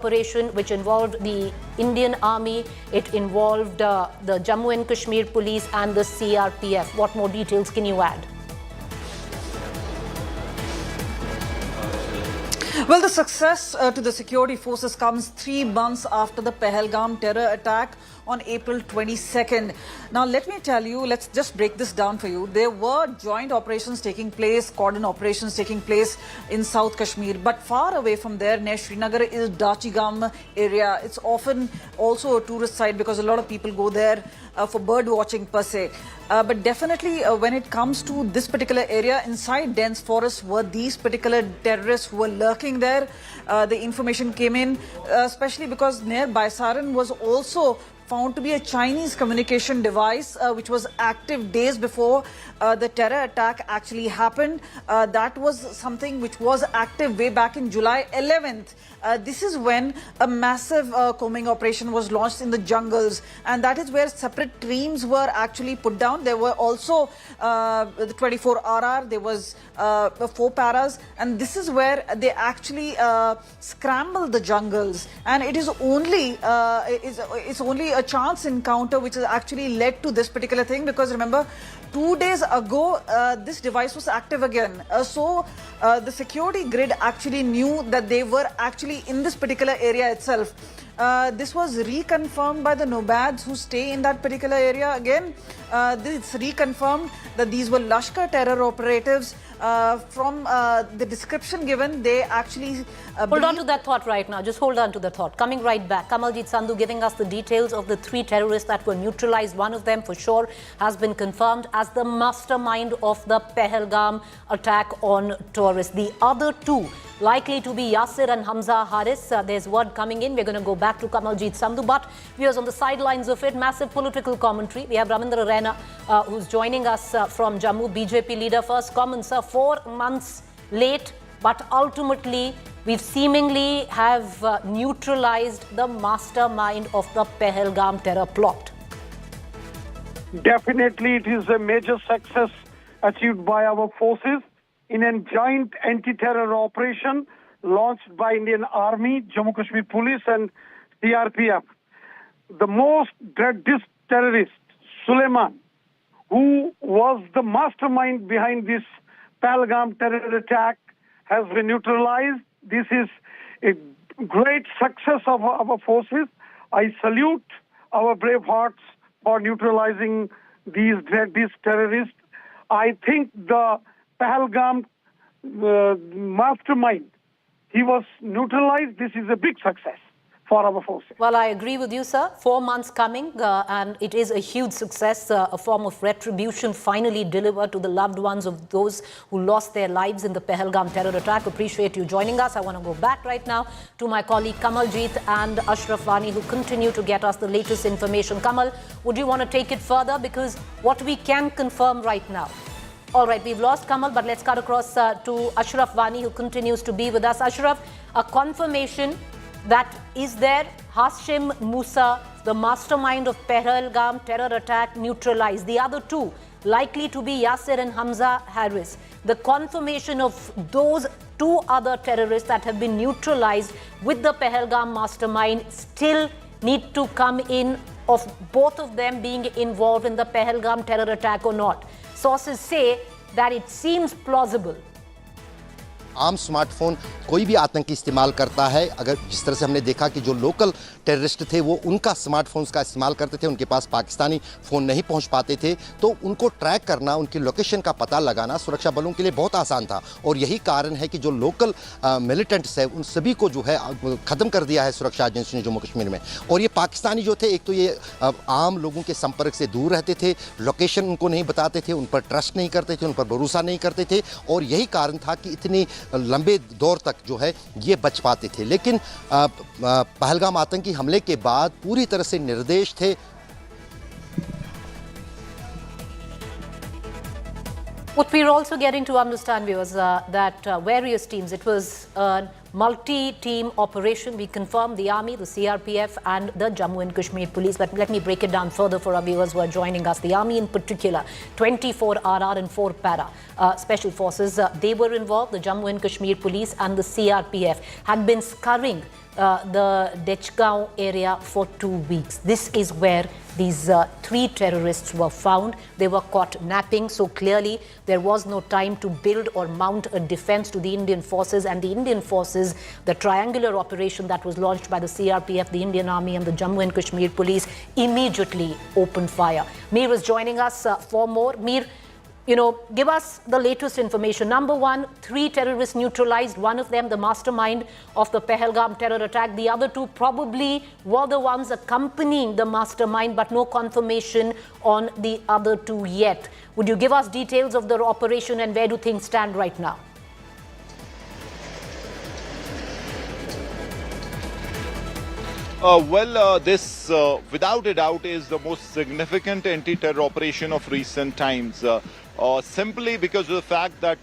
operation which involved the Indian Army, it involved the Jammu and Kashmir Police and the CRPF. What more details can you add? Well, the success to the security forces comes 3 months after the Pahalgam terror attack on April 22nd. Now, let me tell you, let's just break this down for you. There were joint operations taking place, cordon operations taking place in South Kashmir. But far away from there, near Srinagar, is Dachigam area. It's often also a tourist site because a lot of people go there for bird watching per se. But definitely when it comes to this particular area, inside dense forests were these particular terrorists who were lurking there. The information came in, especially because near Baisaran was also found to be a Chinese communication device which was active days before the terror attack actually happened. That was something which was active way back in July 11th. This is when a massive combing operation was launched in the jungles, and that is where separate teams were actually put down. There were also the 24 RR, there was 4 paras, and this is where they actually scrambled the jungles. And it is only it's only a chance encounter which has actually led to this particular thing, because remember, 2 days ago this device was active again. So the security grid actually knew that they were actually in this particular area itself. This was reconfirmed by the nomads who stay in that particular area. Again, it's reconfirmed that these were Lashkar terror operatives. From the description given, they actually... Hold on to that thought right now. Just hold on to the thought. Coming right back, Kamaljeet Sandhu giving us the details of the 3 terrorists that were neutralized. One of them, for sure, has been confirmed as the mastermind of the Pahalgam attack on tourists. The other 2 likely to be Yasir and Hamza Haris. There's word coming in. We're going to go back to Kamaljeet Sandhu, but viewers, on the sidelines of it, massive political commentary. We have Ramendra Raina, who's joining us from Jammu, BJP leader. First comment, sir, 4 months late, but ultimately we've seemingly have neutralized the mastermind of the Pahalgam terror plot. Definitely, it is a major success achieved by our forces in a joint anti-terror operation launched by Indian Army, Jammu Kashmir Police and CRPF. The most dreaded terrorist, Suleiman, who was the mastermind behind this Pahalgam terror attack, has been neutralized. This is a great success of our forces. I salute our brave hearts for neutralizing these dreaded terrorists. I think the Pahalgam mastermind, he was neutralized. This is a big success for our forces. Well, I agree with you, sir. 4 months coming, and it is a huge success, a form of retribution finally delivered to the loved ones of those who lost their lives in the Pahalgam terror attack. Appreciate you joining us. I want to go back right now to my colleague Kamaljeet and Ashraf Wani, who continue to get us the latest information. Kamal, would you want to take it further? Because what we can confirm right now. All right, we've lost Kamal, but let's cut across to Ashraf Wani, who continues to be with us. Ashraf, a confirmation that is there, Hashim Musa, the mastermind of Pahalgam terror attack, neutralized. The other 2 likely to be Yasir and Hamza Haris. The confirmation of those 2 other terrorists that have been neutralized with the Pahalgam mastermind still need to come in, of both of them being involved in the Pahalgam terror attack or not. Sources say that it seems plausible. आम smartphone कोई भी आतंकी इस्तेमाल करता है। अगर जिस तरह से हमने देखा कि जो लोकल टेररिस्ट थे वो उनका स्मार्टफोन्स का इस्तेमाल करते थे, उनके पास पाकिस्तानी फ़ोन नहीं पहुंच पाते थे, तो उनको ट्रैक करना, उनकी लोकेशन का पता लगाना सुरक्षा बलों के लिए बहुत आसान था। और यही कारण है कि जो लोकल मिलिटेंट्स है उन सभी को जो है ख़त्म कर दिया है सुरक्षा एजेंसी ने जम्मू कश्मीर में। और ये पाकिस्तानी जो थे, एक तो ये आम लोगों के संपर्क से दूर रहते थे, लोकेशन उनको नहीं बताते थे, उन पर ट्रस्ट नहीं करते थे, उन पर भरोसा नहीं करते थे, और यही कारण था कि इतनी लंबे दौर तक जो है ये बच पाते थे। लेकिन पहलगाम आतंकी हमले के बाद पूरी तरह से निर्देश थे। What we're also getting to understand, viewers, that various teams, it was a multi-team operation. We confirmed the Army, the CRPF and the Jammu and Kashmir Police. But let me break it down further for our viewers who are joining us. The Army in particular, 24 RR and 4 Para Special Forces, they were involved. The Jammu and Kashmir Police and the CRPF had been scurrying the Dechgaon area for 2 weeks. This is where these 3 terrorists were found. They were caught napping, so clearly there was no time to build or mount a defense to the Indian forces. And the Indian forces, the triangular operation that was launched by the CRPF, the Indian Army and the Jammu and Kashmir Police immediately opened fire. Mir is joining us for more. Mir, give us the latest information. Number one, 3 terrorists neutralized. One of them, the mastermind of the Pahalgam terror attack. The other 2 probably were the ones accompanying the mastermind, but no confirmation on the other 2 yet. Would you give us details of the operation and where do things stand right now? This, without a doubt, is the most significant anti-terror operation of recent times. Simply because of the fact that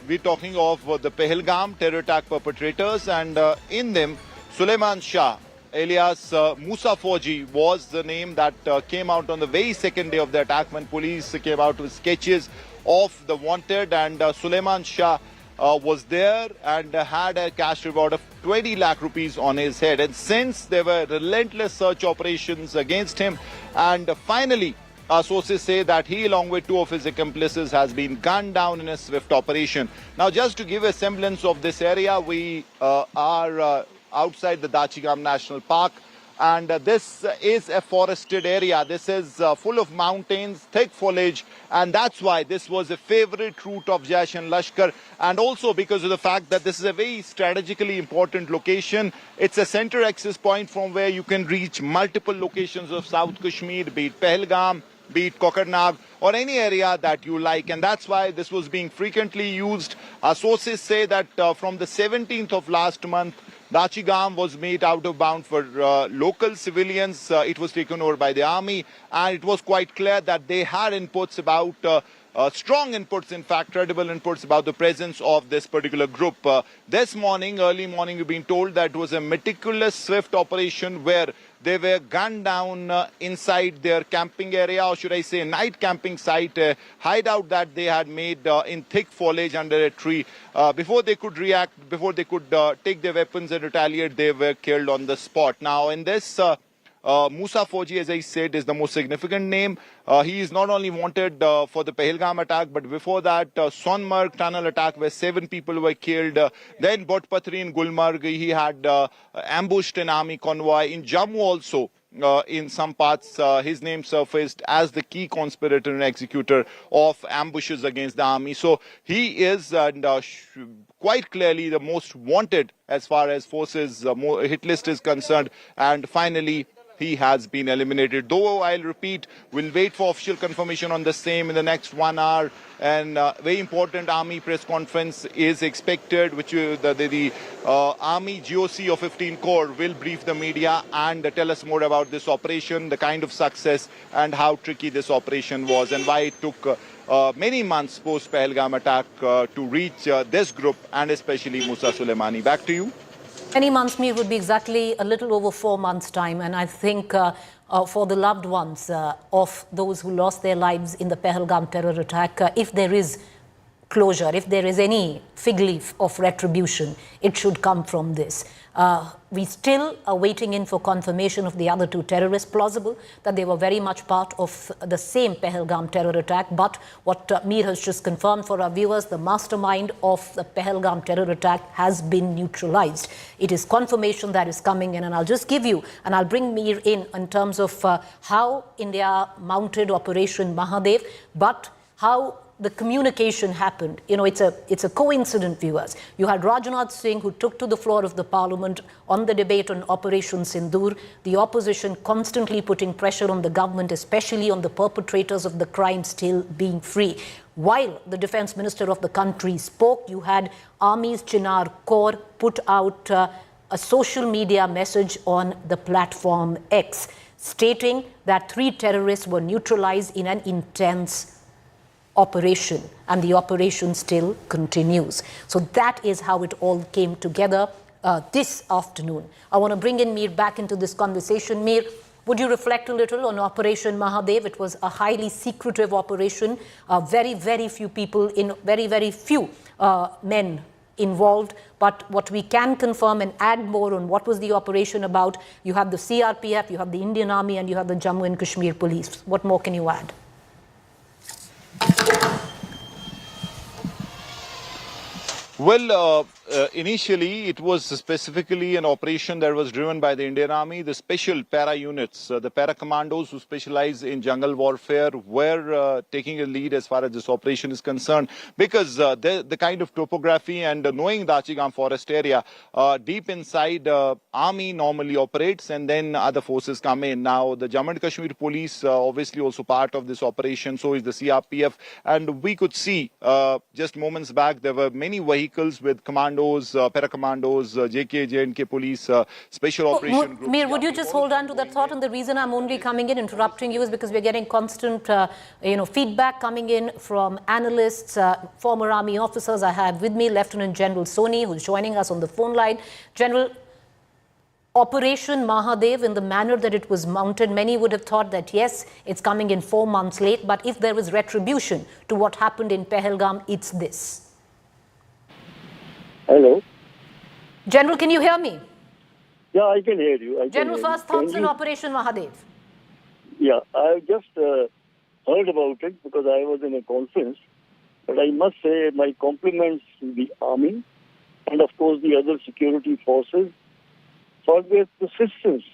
we're talking of the Pahalgam terror attack perpetrators, and in them, Suleiman Shah, alias Musa Fauji, was the name that came out on the very second day of the attack when police came out with sketches of the wanted, and Suleiman Shah was there and had a cash reward of 20 lakh rupees on his head. And since there were relentless search operations against him, and finally sources say that he, along with 2 of his accomplices, has been gunned down in a swift operation. Now, just to give a semblance of this area, we are outside the Dachigam National Park, and this is a forested area. This is full of mountains, thick foliage, and that's why this was a favorite route of Jaish and Lashkar, and also because of the fact that this is a very strategically important location. It's a center access point from where you can reach multiple locations of South Kashmir, be it Pahalgam, be it Kokarnag, or any area that you like, and that's why this was being frequently used. Sources say that from the 17th of last month, Dachigam was made out of bound for local civilians. It was taken over by the army, and it was quite clear that they had inputs about strong inputs, in fact, credible inputs about the presence of this particular group. This morning, early morning, we've been told that it was a meticulous, swift operation where they were gunned down inside their camping area, or should I say night camping site, hideout that they had made in thick foliage under a tree. Before they could react, before they could take their weapons and retaliate, they were killed on the spot. Now, in this, Musa Fauji, as I said, is the most significant name. He is not only wanted for the Pahalgam attack, but before that, Sonmarg tunnel attack where 7 people were killed. Then Botpatri in Gulmarg, he had ambushed an army convoy. In Jammu also, in some parts, his name surfaced as the key conspirator and executor of ambushes against the army. So he is quite clearly the most wanted as far as forces hit list is concerned. And finally, he has been eliminated. Though I'll repeat, we'll wait for official confirmation on the same in the next 1 hour. And very important army press conference is expected, which the Army GOC of 15 Corps will brief the media and tell us more about this operation, the kind of success and how tricky this operation was, and why it took many months post-Pahalgam attack to reach this group, and especially Musa Soleimani. Back to you. Many months, Mir, would be exactly a little over 4 months' time. And I think for the loved ones of those who lost their lives in the Pahalgam terror attack, if there is closure, if there is any fig leaf of retribution, it should come from this. We still are waiting in for confirmation of the other 2 terrorists, plausible that they were very much part of the same Pahalgam terror attack. But what Mir has just confirmed for our viewers, the mastermind of the Pahalgam terror attack has been neutralized. It is confirmation that is coming in, and I'll just give you, and I'll bring Mir in terms of how India mounted Operation Mahadev, but how the communication happened. You know, it's a coincidence, viewers. You had Rajnath Singh, who took to the floor of the parliament on the debate on Operation Sindoor, the opposition constantly putting pressure on the government, especially on the perpetrators of the crime still being free. While the defense minister of the country spoke, you had Army's Chinar Corps put out a social media message on the platform X, stating that 3 terrorists were neutralized in an intense operation, and the operation still continues. So that is how it all came together this afternoon. I want to bring in Mir back into this conversation. Mir, would you reflect a little on Operation Mahadev? It was a highly secretive operation. Very, very few people, very, very few men involved. But what we can confirm and add more on what was the operation about, you have the CRPF, you have the Indian Army, and you have the Jammu and Kashmir Police. What more can you add? Well, initially it was specifically an operation that was driven by the Indian Army. The special para units, the para commandos who specialize in jungle warfare were taking a lead as far as this operation is concerned, because the kind of topography and knowing the Achigam forest area, deep inside, army normally operates and then other forces come in. Now the Jammu and Kashmir police obviously also part of this operation, so is the CRPF, and we could see just moments back there were many vehicles with commandos, para-commandos, JK, JNK police, special operation group. Mir, would you just hold on to that thought? And the reason I'm only coming in, interrupting you, is because we're getting constant, feedback coming in from analysts, former army officers. I have with me Lieutenant General Soni, who's joining us on the phone line. General, Operation Mahadev, in the manner that it was mounted, many would have thought that, yes, it's coming in 4 months late, but if there was retribution to what happened in Pahalgam, it's this. Hello. General, can you hear me? Yeah, I can hear you. General, first thoughts on Operation Mahadev. Yeah, I just heard about it because I was in a conference. But I must say my compliments to the army and, of course, the other security forces for their persistence.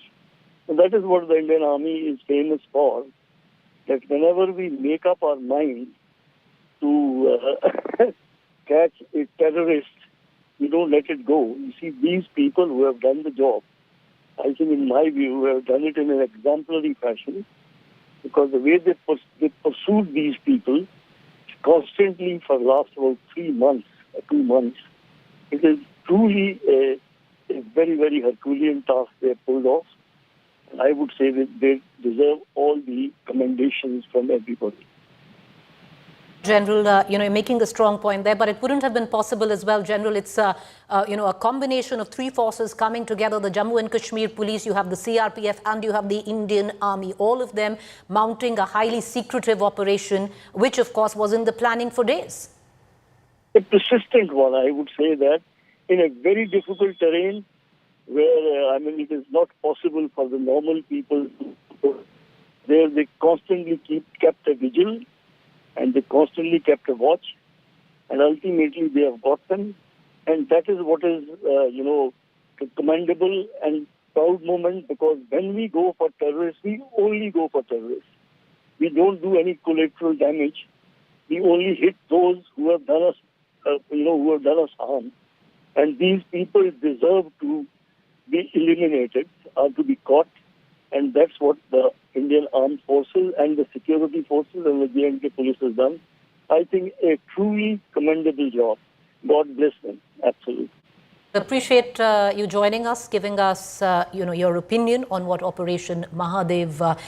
And that is what the Indian Army is famous for, that whenever we make up our mind to catch a terrorist, we don't let it go. You see, these people who have done the job, I think in my view, have done it in an exemplary fashion, because the way they pursued these people constantly for the last about 3 months, 2 months, it is truly a very, very Herculean task they have pulled off. And I would say that they deserve all the commendations from everybody. General, you're making a strong point there, but it wouldn't have been possible as well, General. It's, a combination of 3 forces coming together, the Jammu and Kashmir Police, you have the CRPF, and you have the Indian Army, all of them mounting a highly secretive operation, which, of course, was in the planning for days. A persistent one, I would say that, in a very difficult terrain where, it is not possible for the normal people to, there they constantly kept a vigil, and they constantly kept a watch, and ultimately they have got them. And that is what is, a commendable and proud moment, because when we go for terrorists, we only go for terrorists. We don't do any collateral damage. We only hit those who have done us, who have done us harm. And these people deserve to be eliminated or to be caught. And that's what the Indian Armed Forces and the security forces and the J&K police has done. I think a truly commendable job. God bless them. Absolutely. Appreciate you joining us, giving us, your opinion on what Operation Mahadev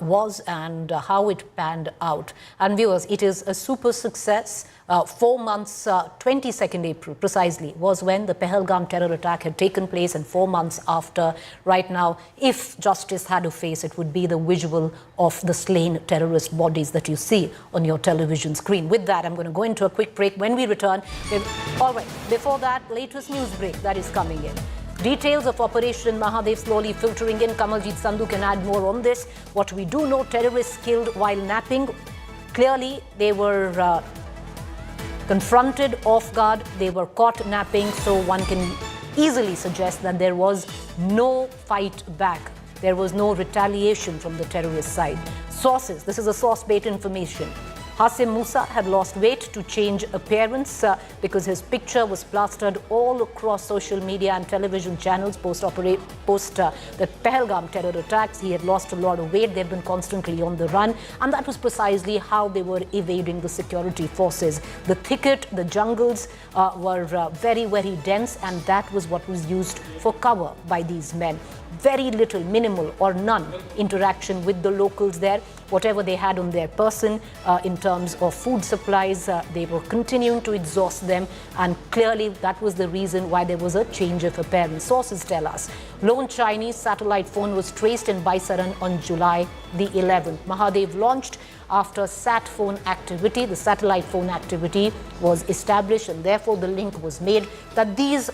was and how it panned out. And viewers, it is a super success. 4 months, 22nd April precisely, was when the Pahalgam terror attack had taken place, and 4 months after, right now, if justice had a face, it would be the visual of the slain terrorist bodies that you see on your television screen. With that, I'm going to go into a quick break. When we return, all right, before that, latest news break that is coming in. Details of Operation Mahadev slowly filtering in. Kamaljeet Sandhu can add more on this. What we do know, terrorists killed while napping. Clearly, they were confronted off guard. They were caught napping, so one can easily suggest that there was no fight back. There was no retaliation from the terrorist side. Sources, this is a source-based information. Hasim Musa had lost weight to change appearance because his picture was plastered all across social media and television channels post the Pahalgam terror attacks. He had lost a lot of weight. They've been constantly on the run, and that was precisely how they were evading the security forces. The thicket, the jungles were very, very dense, and that was what was used for cover by these men. Very little, minimal or none interaction with the locals there. whatever they had on their person in terms of food supplies. They were continuing to exhaust them, and clearly that was the reason why there was a change of appearance. Sources tell us lone Chinese satellite phone was traced in Baisaran on July the 11th. Mahadev launched after sat phone activity. The satellite phone activity was established, and therefore the link was made that these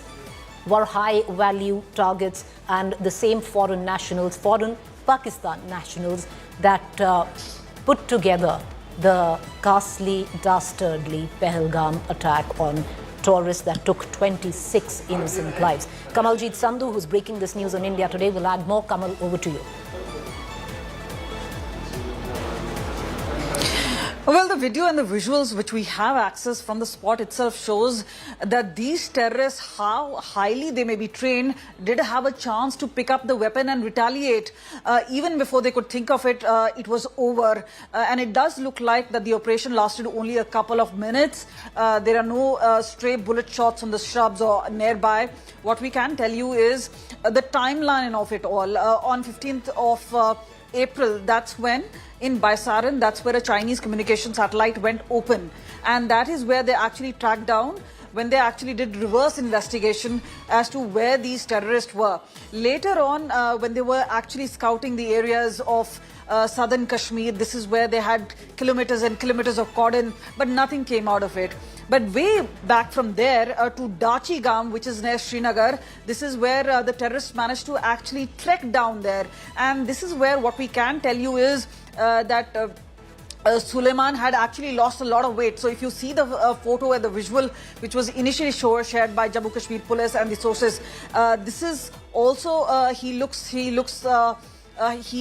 were high value targets and the same foreign nationals, foreign Pakistan nationals that put together the ghastly, dastardly Pahalgam attack on tourists that took 26 innocent lives. Kamaljit Sandhu, who's breaking this news on India Today, will add more. Kamal, over to you. Well, the video and the visuals which we have access from the spot itself shows that these terrorists, how highly they may be trained, did have a chance to pick up the weapon and retaliate. Even before they could think of it, it was over. And it does look like that the operation lasted only a couple of minutes. There are no stray bullet shots on the shrubs or nearby. What we can tell you is the timeline of it all. On 15th of April, that's when in Baisaran, that's where a Chinese communication satellite went open. And that is where they actually tracked down, when they actually did reverse investigation as to where these terrorists were. Later on, when they were actually scouting the areas of southern Kashmir, this is where they had kilometers and kilometers of cordon, but nothing came out of it. But way back from there to Dachi Gam, which is near Srinagar, this is where the terrorists managed to actually trek down there. And this is where what we can tell you is that Suleiman had actually lost a lot of weight. So if you see the photo and the visual, which was initially shared by Jammu Kashmir police and the sources, this is also, he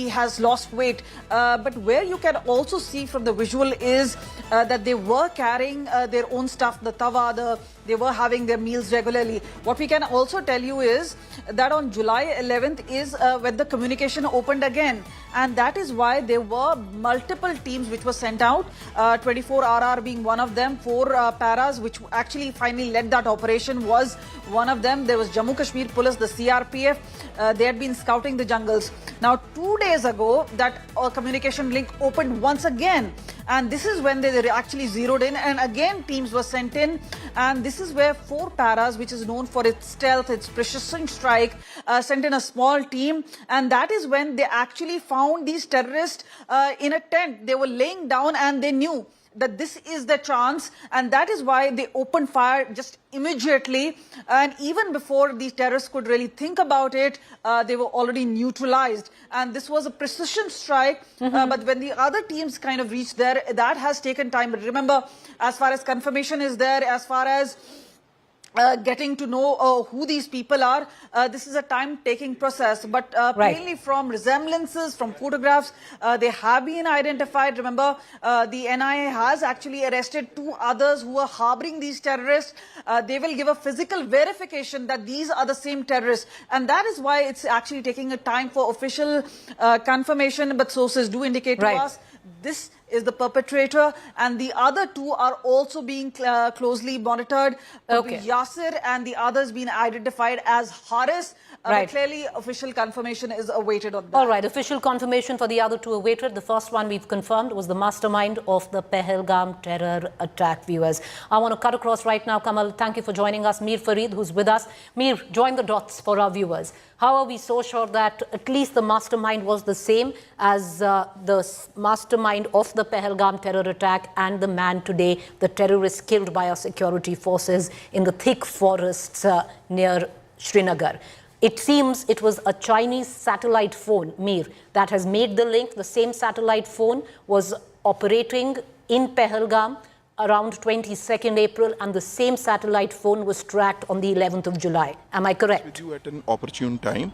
has lost weight. But where you can also see from the visual is that they were carrying their own stuff, the tawa, they were having their meals regularly. What we can also tell you is that on July 11th is when the communication opened again. And that is why there were multiple teams which were sent out, 24 RR being one of them, 4 paras which actually finally led that operation was one of them. There was Jammu Kashmir police, the CRPF, they had been scouting the jungles. Now 2 days ago, that communication link opened once again. And this is when they actually zeroed in, and again teams were sent in. And this is where 4 paras, which is known for its stealth, its precision strike, sent in a small team. And that is when they actually found these terrorists in a tent. They were laying down and they knew that this is the chance, and that is why they opened fire just immediately. And even before these terrorists could really think about it, they were already neutralized. And this was a precision strike. But when the other teams kind of reached there, that has taken time. But remember, as far as confirmation is there, as far as getting to know who these people are, this is a time-taking process. But plainly from resemblances, from photographs, they have been identified. Remember, the NIA has actually arrested 2 others who are harboring these terrorists. They will give a physical verification that these are the same terrorists. And that is why it's actually taking a time for official confirmation. But sources do indicate to us this is the perpetrator, and the other 2 are also being closely monitored. Yasir and the others being identified as Haris. But clearly, official confirmation is awaited on that. All right, official confirmation for the other 2 awaited. The first one we've confirmed was the mastermind of the Pahalgam terror attack, viewers. I want to cut across right now. Kamal, thank you for joining us. Mir Farid, who's with us. Mir, join the dots for our viewers. How are we so sure that at least the mastermind was the same as the mastermind of the Pahalgam terror attack and the man today, the terrorist killed by our security forces in the thick forests near Srinagar? It seems it was a Chinese satellite phone, Mir, that has made the link. The same satellite phone was operating in Pahalgam around 22nd April, and the same satellite phone was tracked on the 11th of July. Am I correct? With you at an opportune time,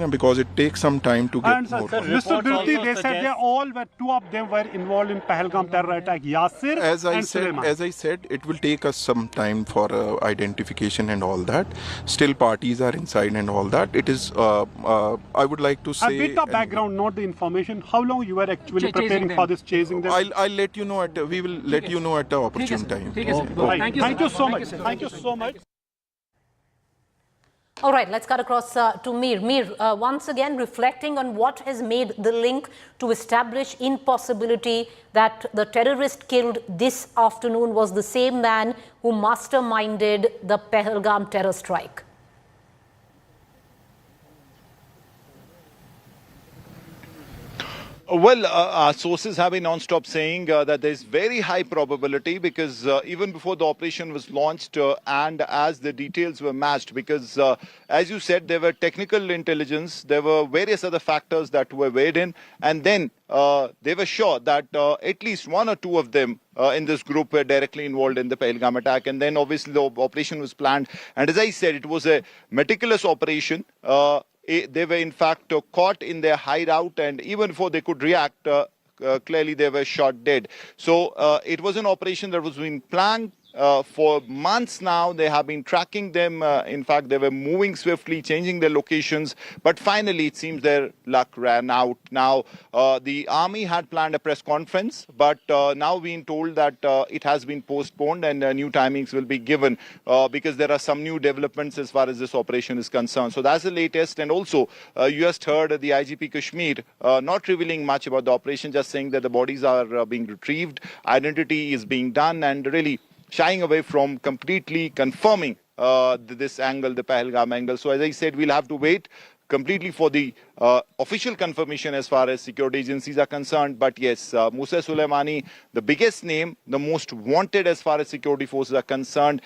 because it takes some time to get more. Mr. Birti, they said they all were, 2 of them were involved in Pahalgam terror attack, Yasir and Suleiman. As I said, it will take us some time for identification and all that. Still parties are inside and all that. It is, I would like to say... A bit of background, not the information. How long you were actually preparing for this, chasing them? I'll let you know we will let you know at opportune time. Thank you so much. Thank you so much. All right, let's cut across to Mir. Mir, once again, reflecting on what has made the link to establish impossibility that the terrorist killed this afternoon was the same man who masterminded the Pahalgam terror strike. Well, our sources have been non-stop saying that there's very high probability because even before the operation was launched and as the details were matched, because as you said, there were technical intelligence, there were various other factors that were weighed in, and then they were sure that at least one or two of them in this group were directly involved in the Pahalgam attack. And then obviously the operation was planned. And as I said, it was a meticulous operation. They were in fact caught in their hideout, and even before they could react, clearly they were shot dead. So it was an operation that was being planned for months now. They have been tracking them. In fact, they were moving swiftly, changing their locations. But finally, it seems their luck ran out. Now, the army had planned a press conference, but now being told that it has been postponed and new timings will be given because there are some new developments as far as this operation is concerned. So that's the latest. And also, you just heard the IGP Kashmir not revealing much about the operation, just saying that the bodies are being retrieved, identity is being done, and really shying away from completely confirming this angle, the Pahalgam angle. So as I said, we'll have to wait completely for the official confirmation as far as security agencies are concerned. But yes, Musa Soleimani, the biggest name, the most wanted as far as security forces are concerned.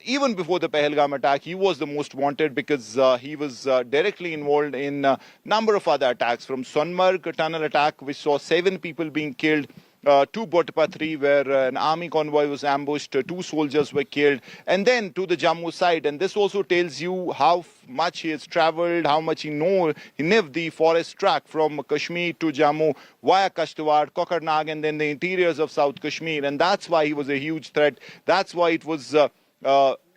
Even before the Pahalgam attack, he was the most wanted because he was directly involved in a number of other attacks, from Sonmarg tunnel attack, which saw 7 people being killed, to Botpatri, where an army convoy was ambushed, 2 soldiers were killed, and then to the Jammu side. And this also tells you how much he has traveled, how much he knew the forest track from Kashmir to Jammu via Kashtawar, Kokarnag, and then the interiors of South Kashmir. And that's why he was a huge threat. That's why it was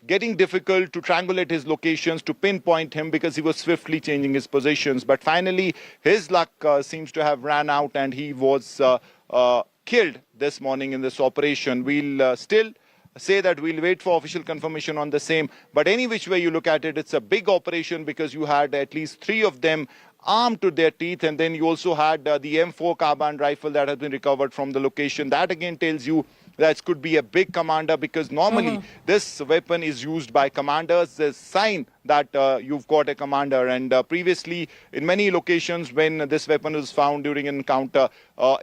getting difficult to triangulate his locations, to pinpoint him, because he was swiftly changing his positions. But finally, his luck seems to have ran out, and he was killed this morning in this operation. We'll still say that we'll wait for official confirmation on the same. But any which way you look at it, it's a big operation because you had at least 3 of them armed to their teeth, and then you also had the M4 carbine rifle that has been recovered from the location. That again tells you that could be a big commander, because normally this weapon is used by commanders. There's a sign that you've got a commander, and previously in many locations when this weapon was found during an encounter,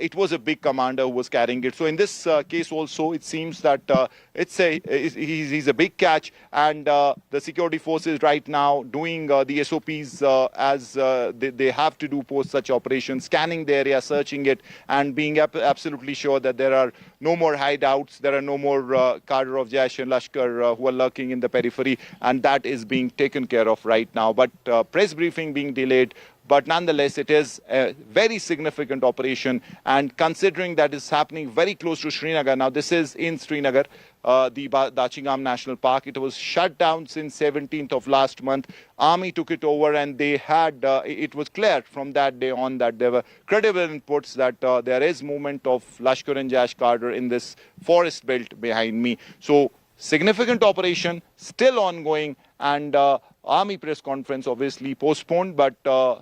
it was a big commander who was carrying it. So in this case also, it seems that he's a big catch, and the security forces right now doing the SOPs as they have to do post such operations, scanning the area, searching it, and being absolutely sure that there are no more hideouts, there are no more cadre of Jaish and Lashkar who are lurking in the periphery, and that is being taken care of right now. But press briefing being delayed, but nonetheless it is a very significant operation, and considering that it's happening very close to Srinagar. Now this is in Srinagar, the Dachigam National Park. It was shut down since 17th of last month. Army took it over, and they had it was clear from that day on that there were credible inputs that there is movement of Lashkar and Jaish cadre in this forest belt behind me. So significant operation still ongoing, and army press conference obviously postponed, but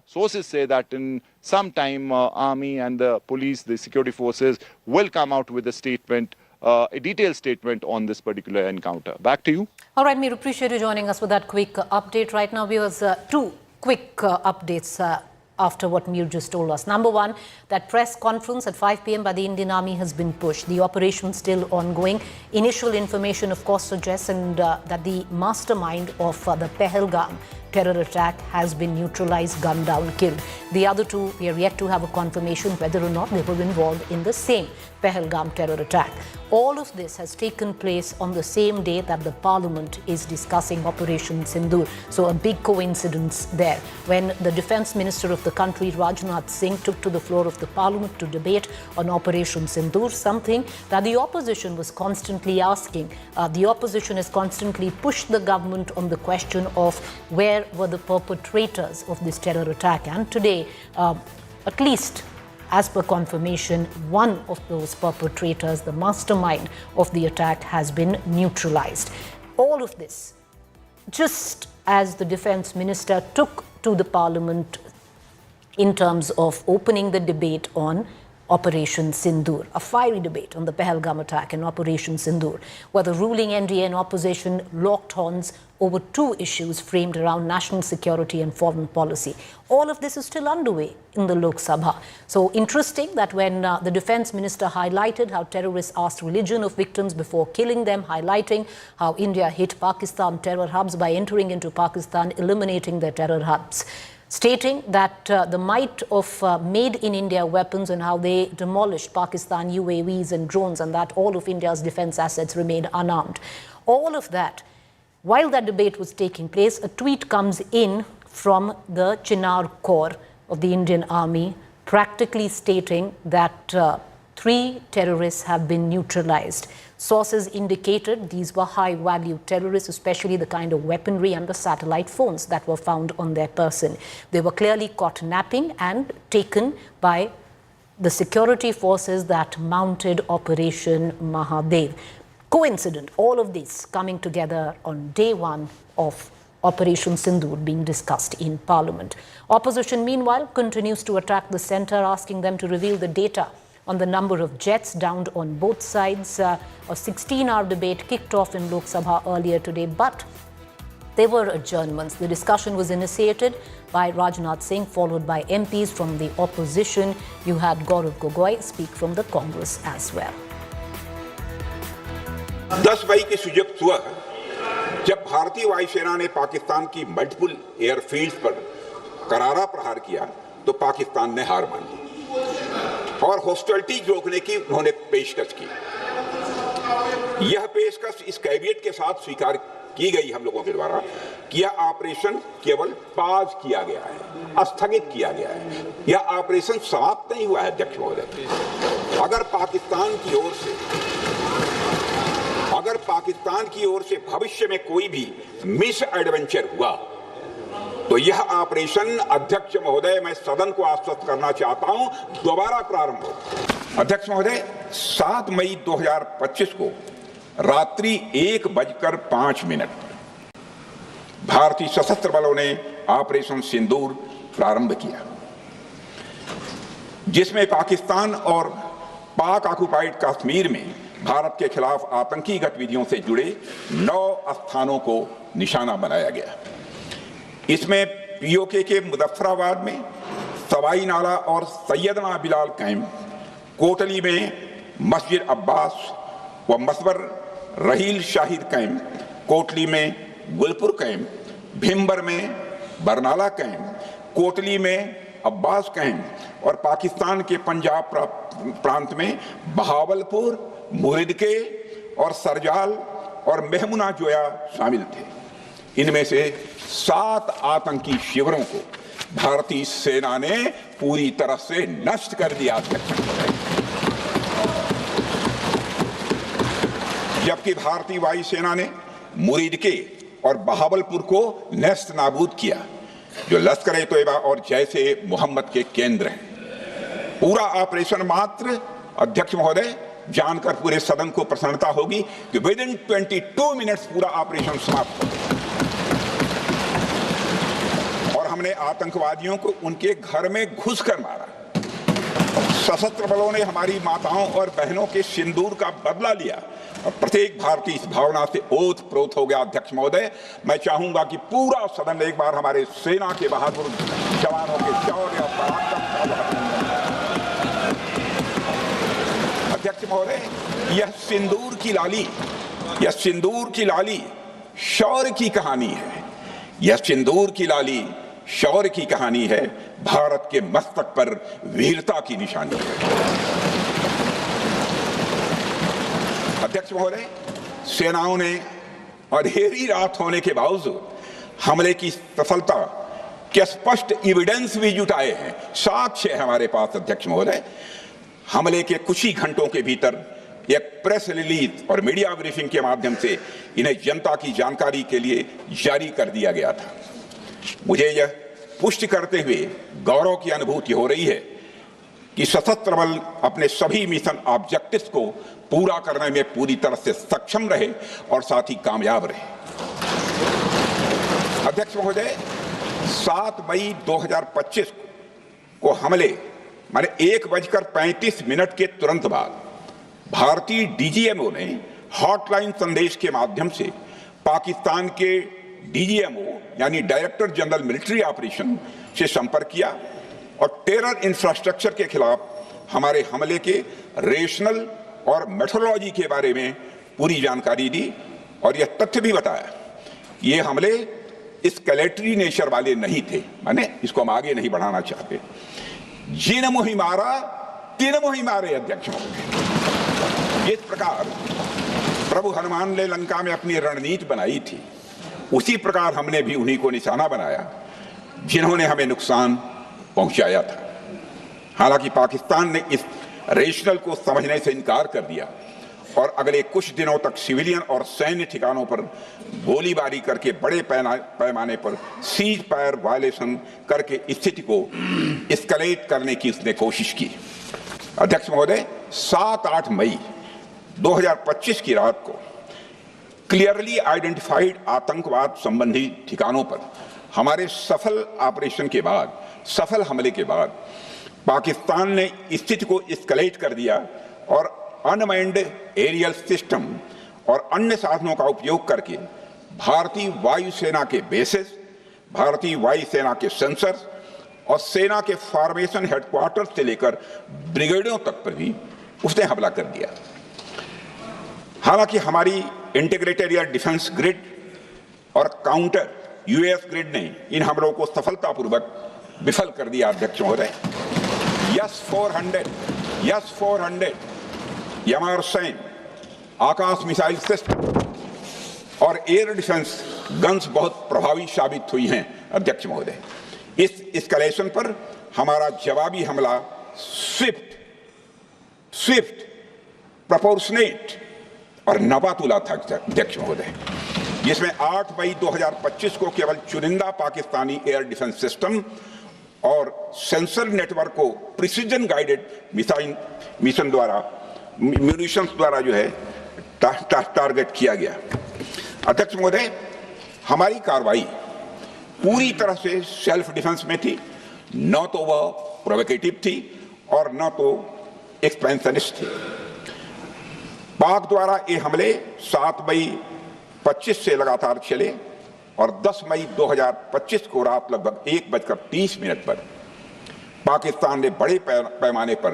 sources say that in some time army and the police, the security forces, will come out with a statement, a detailed statement on this particular encounter. Back to you. All right, Mir, appreciate you joining us with that quick update. Right now, viewers, 2 quick updates after what Mir just told us. Number 1, that press conference at 5 p.m. by the Indian Army has been pushed. The operation still ongoing. Initial information, of course, suggests that the mastermind of the Pahalgam terror attack has been neutralized, gunned down, killed. The other 2, we are yet to have a confirmation whether or not they were involved in the same Pahalgam terror attack. All of this has taken place on the same day that the Parliament is discussing Operation Sindoor. So a big coincidence there. When the Defence Minister of the country, Rajnath Singh, took to the floor of the Parliament to debate on Operation Sindoor, something that the opposition was constantly asking. The opposition has constantly pushed the government on the question of where were the perpetrators of this terror attack. And today, at least as per confirmation, one of those perpetrators, the mastermind of the attack, has been neutralized. All of this just as the defense minister took to the parliament in terms of opening the debate on Operation Sindoor, a fiery debate on the Pahalgam attack and Operation Sindoor, where the ruling NDA and opposition locked horns over two issues framed around national security and foreign policy. All of this is still underway in the Lok Sabha. So interesting that when the defense minister highlighted how terrorists asked religion of victims before killing them, highlighting how India hit Pakistan terror hubs by entering into Pakistan, eliminating their terror hubs, stating that the might of made-in-India weapons and how they demolished Pakistan UAVs and drones, and that all of India's defense assets remained unarmed. All of that, while that debate was taking place, a tweet comes in from the Chinar Corps of the Indian Army, practically stating that 3 terrorists have been neutralized. Sources indicated these were high-value terrorists, especially the kind of weaponry and the satellite phones that were found on their person. They were clearly caught napping and taken by the security forces that mounted Operation Mahadev. Coincident, all of this coming together on day 1 of Operation Sindoor being discussed in Parliament. Opposition, meanwhile, continues to attack the centre, asking them to reveal the data on the number of jets downed on both sides. A 16-hour debate kicked off in Lok Sabha earlier today, but there were adjournments. The discussion was initiated by Rajnath Singh, followed by MPs from the opposition. You had Gaurav Gogoi speak from the Congress as well. 10 मई की सुबह सुबह जब भारतीय वायुसेना ने पाकिस्तान की multiple airfields पर करारा प्रहार किया तो पाकिस्तान ने हार मान ली और हॉस्टिलिटी रोकने की उन्होंने पेशकश की। यह पेशकश इस कैबिनेट के साथ स्वीकार की गई हम लोगों के द्वारा कि यह ऑपरेशन केवल पाज किया गया है, स्थगित किया गया है। यह ऑपरेशन समाप्त नहीं हुआ है अध्यक्ष महोदय। अगर पाकिस्तान की ओर से भविष्य में कोई भी मिस एडवेंचर हुआ तो यह ऑपरेशन अध्यक्ष महोदय, मैं सदन को आश्वस्त करना चाहता हूं, दोबारा प्रारंभ हो। अध्यक्ष महोदय, 7 मई 2025 को रात्रि 1:05 भारतीय सशस्त्र बलों ने ऑपरेशन सिंदूर प्रारंभ किया, जिसमें पाकिस्तान और पाक ऑक्युपाइड कश्मीर में भारत के खिलाफ आतंकी गतिविधियों से जुड़े 9 स्थानों को निशाना बनाया गया। इसमें पीओके के मुजफ्फराबाद में सवाई नाला और सैयदना बिलाल कैंप, कोटली में मस्जिद अब्बास व मसबर रहील शाहिद कैंप, कोटली में गुलपुर कैंप, भिम्बर में बरनाला कैंप, कोटली में अब्बास कैंप और पाकिस्तान के पंजाब प्रांत में बहावलपुर, मुरिदके और सरजाल और मेहमुना जोया शामिल थे। इनमें से 7 आतंकी शिविरों को भारतीय सेना ने पूरी तरह से नष्ट कर दिया, जबकि भारतीय वायुसेना ने मुरिदके और बहावलपुर को नेस्त नाबूद किया, जो लश्कर-ए-तोयबा और जैश मोहम्मद के केंद्र हैं। पूरा ऑपरेशन मात्र, अध्यक्ष महोदय, जानकर पूरे सदन को प्रसन्नता होगी कि विदिन 22 मिनट्स पूरा ऑपरेशन समाप्त हो गया और हमने आतंकवादियों को उनके घर में घुसकर मारा। सशस्त्र बलों ने हमारी माताओं और बहनों के सिंदूर का बदला लिया और प्रत्येक भारतीय इस भावना से ओत प्रोत हो गया। अध्यक्ष महोदय, मैं चाहूंगा कि पूरा सदन एक बार हमारे सेना के बहादुर जवानों के शौर्य और पराक्रम का। अध्यक्ष महोदय, यह सिंदूर की लाली शौर्य की कहानी है। यह सिंदूर की लाली शौर्य की कहानी है, भारत के मस्तक पर वीरता की निशानी है। अध्यक्ष महोदय, सेनाओं ने अंधेरी रात होने के बावजूद हमले की सफलता के स्पष्ट एविडेंस भी जुटाए हैं, साक्ष्य है हमारे पास। अध्यक्ष महोदय, हमले के कुछ ही घंटों के भीतर एक प्रेस रिलीज और मीडिया ब्रीफिंग के माध्यम से इन्हें जनता की जानकारी के लिए जारी कर दिया गया था। मुझे यह पुष्टि करते हुए गौरव की अनुभूति हो रही है कि सशस्त्र बल अपने सभी मिशन ऑब्जेक्टिव्स को पूरा करने में पूरी तरह से सक्षम रहे और साथ ही कामयाब रहे। अध्यक्ष महोदय, 7 मई 2025 को हमले माने 1:35 के तुरंत बाद भारतीय डीजीएमओ ने हॉटलाइन संदेश के माध्यम से पाकिस्तान के डीजीएमओ यानी डायरेक्टर जनरल मिलिट्री ऑपरेशन से संपर्क किया और टेरर इंफ्रास्ट्रक्चर के खिलाफ हमारे हमले के रेशनल और मेथोडोलॉजी के बारे में पूरी जानकारी दी और यह तथ्य भी बताया ये हमले एस्केलेटरी नेचर वाले नहीं थे, माने इसको हम आगे नहीं बढ़ाना चाहते। जिन मुहि मारा तिन मुहि मारे अध्यक्ष महोदय। जिस प्रकार प्रभु हनुमान ने लंका में अपनी रणनीति बनाई थी उसी प्रकार हमने भी उन्हीं को निशाना बनाया जिन्होंने हमें नुकसान पहुंचाया था। हालांकि पाकिस्तान ने इस रेशनल को समझने से इनकार कर दिया और अगले कुछ दिनों तक सिविलियन और सैन्य ठिकानों पर गोलीबारी करके बड़े पैमाने पर सीज फायर वायलेशन करके स्थिति को एस्केलेट करने की उसने कोशिश की। अध्यक्ष महोदय, 7-8 मई 2025 की रात को क्लियरली आइडेंटिफाइड आतंकवाद संबंधी ठिकानों पर हमारे सफल ऑपरेशन के बाद, सफल हमले के बाद पाकिस्तान ने स्थिति को एस्केलेट कर दिया और अनमैन्ड एरियल सिस्टम और अन्य साधनों का उपयोग करके भारतीय वायुसेना के बेसेस, भारतीय वायुसेना के सेंसर्स और सेना के फॉर्मेशन हेडक्वार्टर से लेकर ब्रिगेडों तक पर भी उसने हमला कर दिया। हालांकि हमारी इंटीग्रेटेड एयर डिफेंस ग्रिड और काउंटर यूएस ग्रिड ने इन हमलों को सफलतापूर्वक विफल कर दिया। अध्यक्ष महोदय, यस 400 यमारसैन आकाश मिसाइल सिस्टम और एयर डिफेंस गन्स बहुत प्रभावी साबित हुई हैं। अध्यक्ष महोदय, इस एस्केलेशन पर हमारा जवाबी हमला स्विफ्ट, प्रोपोर्शनेट और नपातुला था। अध्यक्ष महोदय, जिसमें 8 मई 2025 को केवल चुनिंदा पाकिस्तानी एयर डिफेंस सिस्टम और सेंसर नेटवर्क को प्रिसीजन गाइडेड मिशन द्वारा म्यूनिशंस द्वारा जो है टारगेट किया गया। अध्यक्ष महोदय, हमारी कार्रवाई पूरी तरह से सेल्फ डिफेंस में थी, न तो वह प्रोवोकेटिव थी और न तो एक्सपेंशनिस्ट थी। पाक द्वारा ये हमले 7 मई 25 से लगातार चले और 10 मई 2025 को रात लगभग 1:30 पर पाकिस्तान ने बड़े पैमाने पर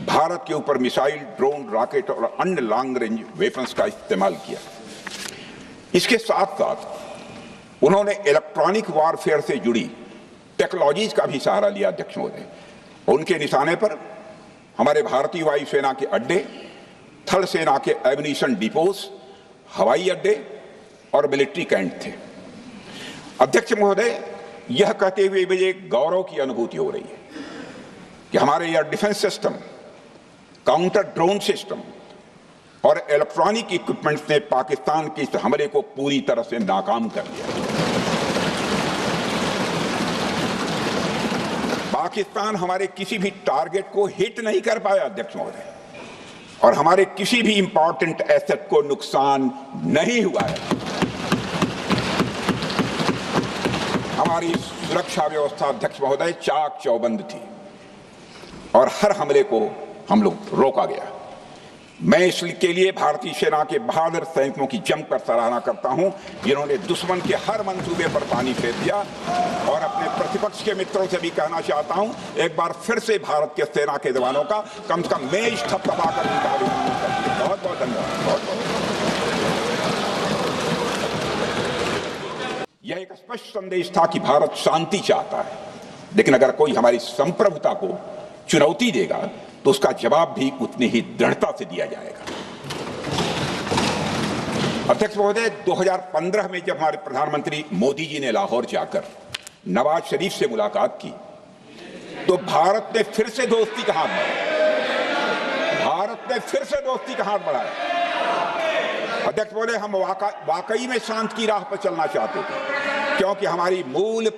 भारत के ऊपर मिसाइल, ड्रोन, रॉकेट और अन्य लॉन्ग रेंज वेपन्स का इस्तेमाल किया। इसके साथ साथ उन्होंने इलेक्ट्रॉनिक वॉरफेयर से जुड़ी टेक्नोलॉजीज का भी सहारा लिया। अध्यक्ष महोदय, उनके निशाने पर हमारे भारतीय वायुसेना के अड्डे, थल सेना के एम्यूनिशन डिपोज, हवाई अड्डे और मिलिट्री कैंट थे। अध्यक्ष महोदय, यह कहते हुए मुझे गौरव की अनुभूति हो रही है कि हमारे air defence system, counter drone system और इलेक्ट्रॉनिक इक्विपमेंट्स ने पाकिस्तान के इस हमले को पूरी तरह से नाकाम कर दिया। पाकिस्तान हमारे किसी भी टारगेट को हिट नहीं कर पाया। अध्यक्ष महोदय, और हमारे किसी भी इंपॉर्टेंट एसेट को नुकसान नहीं हुआ है। हमारी सुरक्षा व्यवस्था अध्यक्ष महोदय चाक चौबंद थी और हर हमले को हम लोग रोका गया। मैं इसके लिए भारतीय सेना के बहादुर सैनिकों की जमकर सराहना करता हूं, जिन्होंने दुश्मन के हर मंसूबे पर पानी फेर दिया। और अपने प्रतिपक्ष के मित्रों से भी कहना चाहता हूं, एक बार फिर से भारत के सेना के जवानों का कम से कम मेज थपथपाकर उनका अभिनंदन करते। बहुत बहुत धन्यवाद। बहुत बहुत यह एक स्पष्ट संदेश था कि भारत शांति चाहता है, लेकिन अगर कोई हमारी संप्रभुता को चुनौती देगा तो उसका जवाब भी उतनी ही दृढ़ता से दिया जाएगा। अध्यक्ष महोदय, 2015 में जब हमारे प्रधानमंत्री मोदी जी ने लाहौर जाकर नवाज शरीफ से मुलाकात की तो भारत ने फिर से दोस्ती का हाथ बढ़ाया। अध्यक्ष महोदय, हम वाकई में शांति की राह पर चलना चाहते थे, क्योंकि हमारी मूल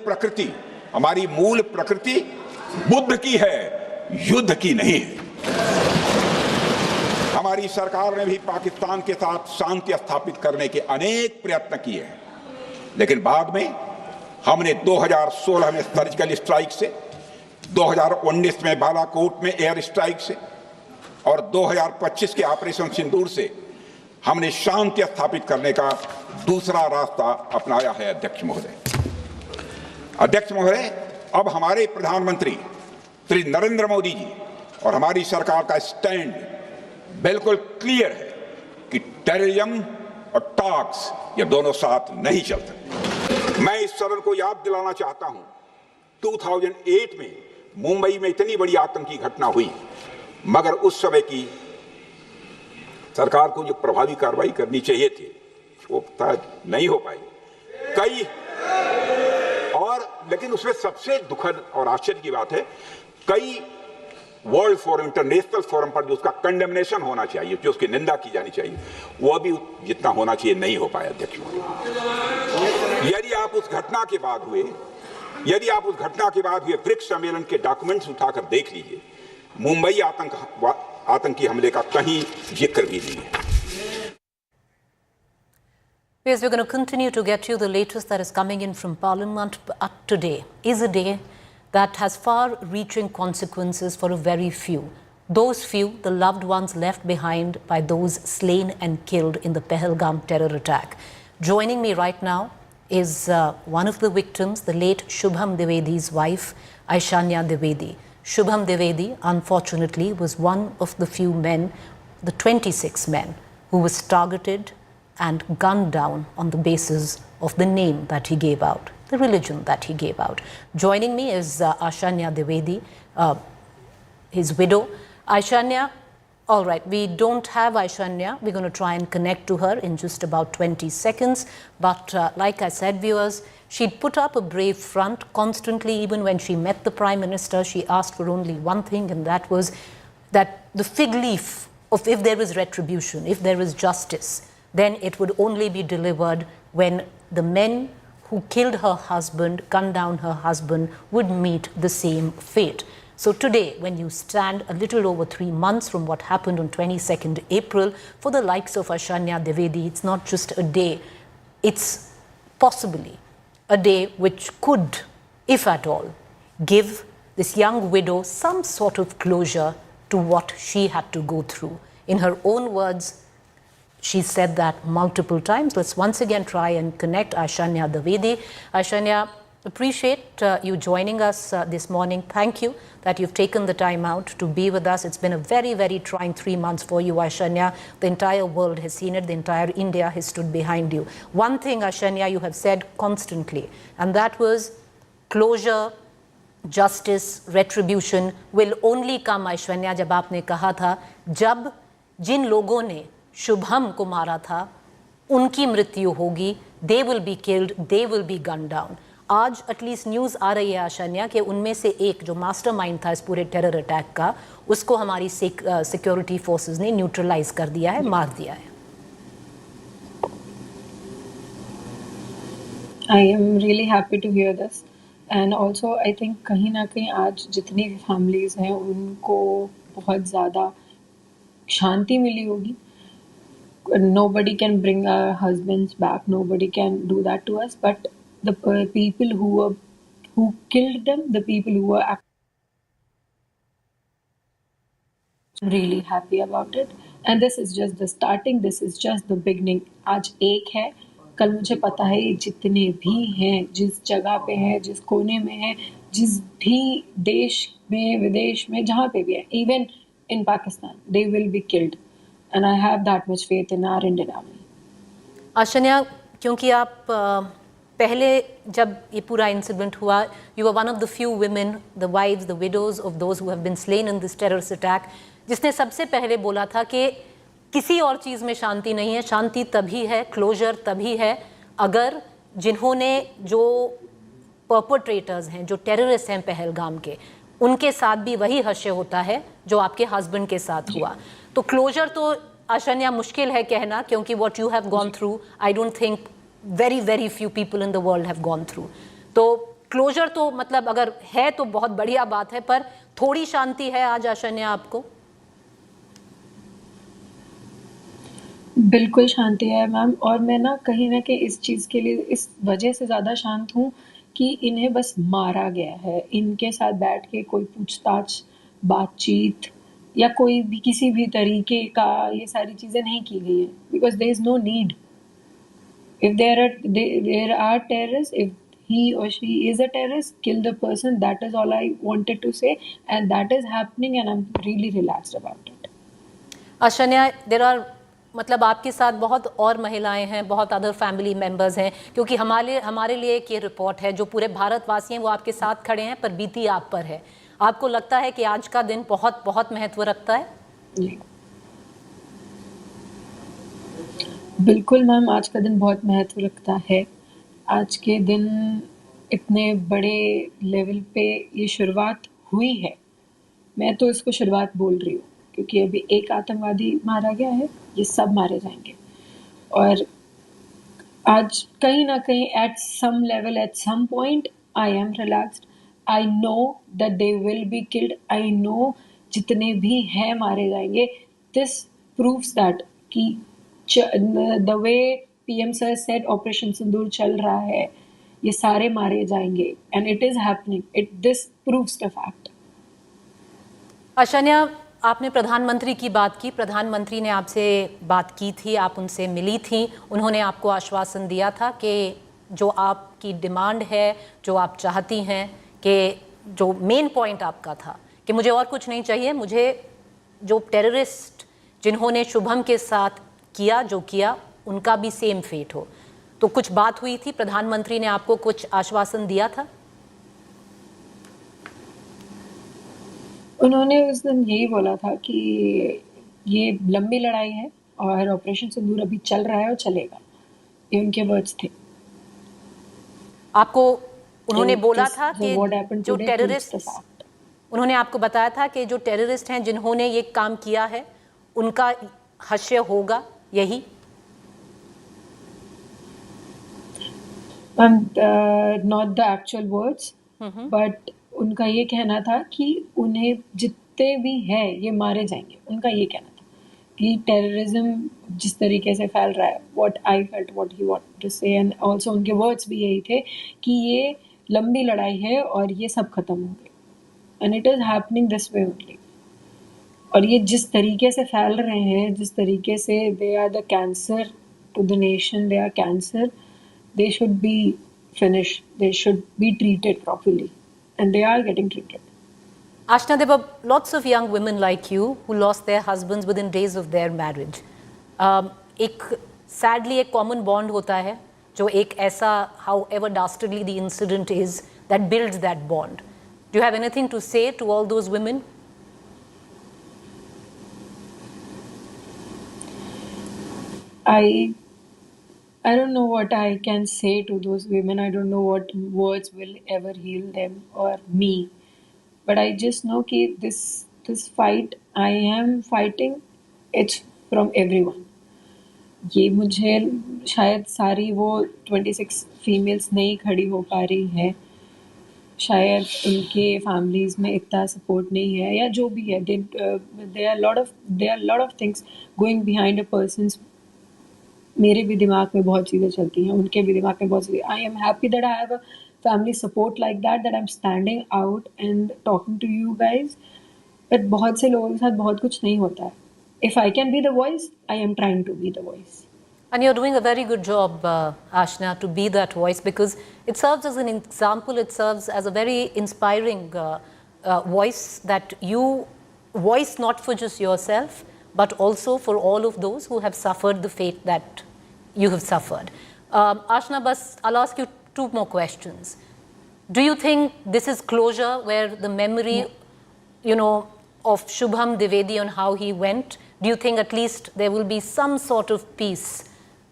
प्रकृति बुद्ध की है, युद्ध की नहीं है। हमारी सरकार ने भी पाकिस्तान के साथ शांति स्थापित करने के अनेक प्रयत्न किए हैं, लेकिन बाद में हमने 2016 में सर्जिकल स्ट्राइक से, 2019 में बालाकोट में एयर स्ट्राइक से और 2025 के ऑपरेशन सिंदूर से हमने शांति स्थापित करने का दूसरा रास्ता अपनाया है। अध्यक्ष महोदय, अब हमारे प्रधानमंत्री श्री नरेंद्र मोदी जी और हमारी सरकार का स्टैंड बिल्कुल क्लियर है कि टेररिज्म और टॉक्स ये दोनों साथ नहीं चल सकते। मैं इस सदन को याद दिलाना चाहता हूं, 2008 में मुंबई में इतनी बड़ी आतंकी घटना हुई, मगर उस समय की सरकार को जो प्रभावी कार्रवाई करनी चाहिए थी वो नहीं हो पाई लेकिन उसमें सबसे दुखद और आश्चर्य की बात है, कई वर्ल्ड फोरम, इंटरनेशनल फोरम पर जो उसका कंडेमनेशन होना चाहिए, जो उसकी निंदा की जानी चाहिए, वो भी जितना होना चाहिए नहीं हो पाया। अध्यक्ष महोदय, यदि आप उस घटना के बाद हुए ब्रिक्स सम्मेलन के डॉक्यूमेंट्स उठाकर देख लीजिए, मुंबई आतंकी हमले का कहीं जिक्र भी नहीं है। Yes, we're going to continue to get you the latest that is coming in from Parliament. But today is a day that has far-reaching consequences for a very few. Those few, the loved ones left behind by those slain and killed in the Pahalgam terror attack. Joining me right now is one of the victims, the late Shubham Dwivedi's wife, Aishanya Dwivedi. Shubham Dwivedi, unfortunately, was one of the few men, the 26 men, who was targeted and gunned down on the basis of the name that he gave out, the religion that he gave out. Joining me is Aishanya Dwivedi, his widow. Aishanya, all right, we don't have Aishanya. We're going to try and connect to her in just about 20 seconds. But like I said, viewers, she'd put up a brave front constantly. Even when she met the Prime Minister, she asked for only one thing, and that was that the fig leaf of if there is retribution, if there is justice, then it would only be delivered when the men who killed her husband, gunned down her husband, would meet the same fate. So today, when you stand a little over 3 months from what happened on 22nd April, for the likes of Aishanya Dwivedi, it's not just a day, it's possibly a day which could, if at all, give this young widow some sort of closure to what she had to go through. In her own words, she said that multiple times. Let's once again try and connect Aishanya Dwivedi. Aishanya, appreciate you joining us this morning. Thank you that you've taken the time out to be with us. It's been a very, very trying 3 months for you, Aishanya. The entire world has seen it. The entire India has stood behind you. One thing, Aishanya, you have said constantly, and that was closure, justice, retribution will only come, Aishanya, जब आपने कहा था, जब जिन लोगों ने शुभम को मारा था, उनकी मृत्यु होगी, they will be killed, they will be gunned down. आज एटलीस्ट न्यूज़ आ रही है आशन्या कि उनमें से एक जो मास्टरमाइंड था इस पूरे टेरर अटैक का, उसको हमारी सिक्योरिटी फोर्सेस ने न्यूट्रलाइज कर दिया है, मार दिया है. I am really happy to hear this, and also I think कहीं ना कहीं आज जितनी फैमिलीज हैं उनको बहुत ज़्यादा शांति मिली होगी. Nobody can bring our husbands back. Nobody can do that to us. But the people who killed them, the people who were really happy about it. And this is just the starting. This is just the beginning. आज एक है, कल मुझे पता है जितने भी हैं, जिस जगह पे हैं, जिस कोने में हैं, जिस भी देश में, विदेश में, जहाँ पे भी है, even in Pakistan, they will be killed. And I have that much faith in our Indian Army. आशन्या, क्योंकि आप पहले जब ये पूरा इंसिडेंट हुआ, you were one of the few women, the wives, the widows of those who have been slain in this terrorist attack, जिसने सबसे पहले बोला था कि किसी और चीज़ में शांति नहीं है, शांति तभी है, क्लोजर तभी है अगर जिन्होंने जो परपेट्रेटर्स हैं, जो टेररिस्ट हैं पहलगाम के, उनके साथ भी वही हश्र होता है जो आपके हस्बैंड के साथ हुआ. तो क्लोजर तो आशन्या मुश्किल है कहना, क्योंकि what you have gone through, I don't think very very few people in the world have gone through. तो क्लोजर तो मतलब अगर है तो बहुत बढ़िया बात है, पर थोड़ी शांति है आज आशन्या आपको? बिल्कुल शांति है मैम, और मैं ना कहीं इस चीज़ के लिए इस वजह से ज़्यादा शांत हूँ कि इन्हें बस मारा गया है, इनके साथ बैठ के कोई पूछताछ, बातचीत या कोई भी किसी भी तरीके का ये सारी चीज़ें नहीं की गई हैं, because there is no need. If there are terrorists, if he or she is a terrorist, kill the person. That is all I wanted to say, and that is happening, and I'm really relaxed about it. Aishanya, there are मतलब आपके साथ बहुत और महिलाएं हैं, बहुत other family members हैं, क्योंकि हमारे लिए एक ये रिपोर्ट है जो पूरे भारतवासी हैं वो आपके साथ खड़े हैं, पर बीती आप पर है. आपको लगता है कि आज का दिन बहुत बहुत महत्व रखता है? जी बिल्कुल मैम, आज का दिन बहुत महत्व रखता है. आज के दिन इतने बड़े लेवल पे ये शुरुआत हुई है. मैं तो इसको शुरुआत बोल रही हूँ, क्योंकि अभी एक आतंकवादी मारा गया है, ये सब मारे जाएंगे. और आज कहीं ना कहीं at some level, at some point I am relaxed. I know that they will be killed. I know जितने भी हैं मारे जाएंगे. दिस प्रूव्स दैट कि the way PM sir said operation Sindoor चल रहा है, ये सारे मारे जाएंगे, and it is happening. This proves the fact. Aishanya, आपने प्रधानमंत्री की बात की, प्रधानमंत्री ने आपसे बात की थी, आप उनसे मिली थी, उन्होंने आपको आश्वासन दिया था कि जो आपकी डिमांड है, जो आप चाहती हैं, कि जो मेन पॉइंट आपका था कि मुझे और कुछ नहीं चाहिए, मुझे जो टेररिस्ट जिन्होंने शुभम के साथ किया जो किया उनका भी सेम फेट हो. तो कुछ बात हुई थी, प्रधानमंत्री ने आपको कुछ आश्वासन दिया था? उन्होंने उस दिन यही बोला था कि ये लंबी लड़ाई है और ऑपरेशन सिंदूर अभी चल रहा है और चलेगा. ये उनके वर्ड्स थे. आपको उन्होंने बोला था कि जो टेररिस्ट, उन्होंने आपको बताया था कि जो टेररिस्ट हैं जिन्होंने ये काम किया है उनका हश्य होगा, यही? Not the actual words, but उनका ये कहना था कि उन्हें जितने भी हैं ये मारे जाएंगे. उनका ये कहना था कि टेररिज्म जिस तरीके से फैल रहा है, what I felt, what he wanted to say, and also उनके वर्ड्स भी यही थे कि ये लंबी लड़ाई है और ये सब खत्म होंगे, and it is happening this way only. और ये जिस तरीके से फैल रहे हैं, जिस तरीके से they are the cancer to the nation, they are cancer, they should be finished, they should be treated properly, and they are getting treated. Ashna, there were lots of young women like you who lost their husbands within days of their marriage. एक sadly एक common bond होता है जो एक ऐसा, however dastardly the incident is, that builds that bond. Do you have anything to say to all those women? I don't know what I can say to those women. I don't know what words will ever heal them or me. But I just know that this fight I am fighting, it's from everyone. ये मुझे शायद सारी वो 26 females नहीं खड़ी हो पा रही है, शायद उनके फैमिलीज में इतना सपोर्ट नहीं है, या जो भी है. there are lot of things going behind a person's. मेरे भी दिमाग में बहुत चीज़ें चलती हैं, उनके भी दिमाग में बहुत चीज़ें. I am happy that I have a family support like that I am standing out and talking to you guys. But बहुत से लोगों के साथ बहुत कुछ नहीं होता है. If I can be the voice, I am trying to be the voice. And you're doing a very good job, Ashna, to be that voice, because it serves as an example, it serves as a very inspiring voice that you voice not for just yourself, but also for all of those who have suffered the fate that you have suffered. Ashna, I'll ask you two more questions. Do you think this is closure where the memory, of Shubham Dwivedi on how he went, do you think at least there will be some sort of peace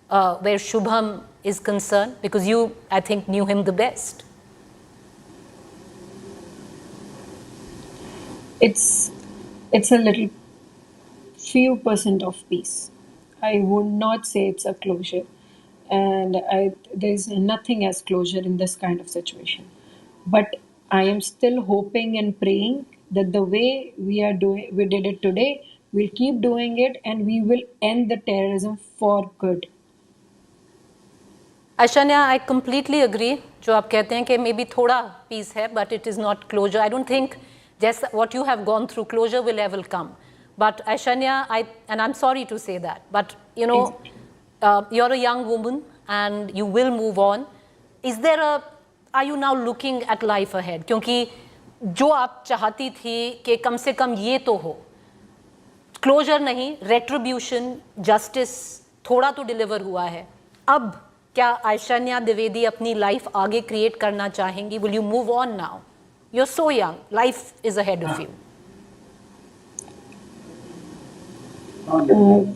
where Shubham is concerned? Because you, I think, knew him the best. It's a little few % of peace. I would not say it's a closure, and there's nothing as closure in this kind of situation. But I am still hoping and praying that the way we did it today, we'll keep doing it, and we will end the terrorism for good. Aishanya, I completely agree. जो आप कहते हैं कि maybe थोड़ा peace है, but it is not closure. I don't think just what you have gone through, closure will ever come. But Aishanya, and I'm sorry to say that, but you know, you're a young woman and you will move on. Are you now looking at life ahead? क्योंकि जो आप चाहती थी कि कम से कम ये तो हो, closure नहीं, retribution, justice थोड़ा तो deliver हुआ है. अब क्या आइशन्या द्विवेदी अपनी लाइफ आगे क्रिएट करना चाहेंगी? Will you move on now? You're so young. Life is ahead of you.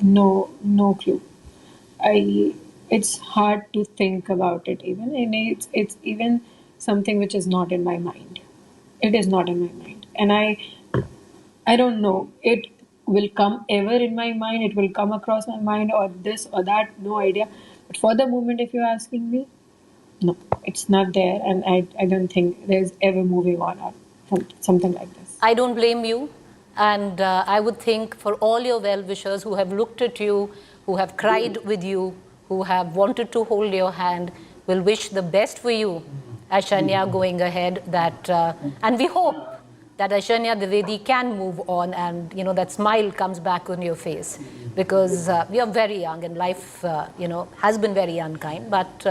No clue. It's hard to think about it even, and it's even something which is not in my mind. It is not in my mind, and I don't know. It will come ever in my mind. It will come across my mind, or this or that. No idea. But for the moment, if you're asking me, no, it's not there, and I don't think there's ever moving on or something like this. I don't blame you, and I would think for all your well-wishers who have looked at you, who have cried with you, who have wanted to hold your hand, will wish the best for you, Aishanya, going ahead. And we hope that Aishanya Dwivedi can move on, and you know that smile comes back on your face, because we are very young and life has been very unkind, but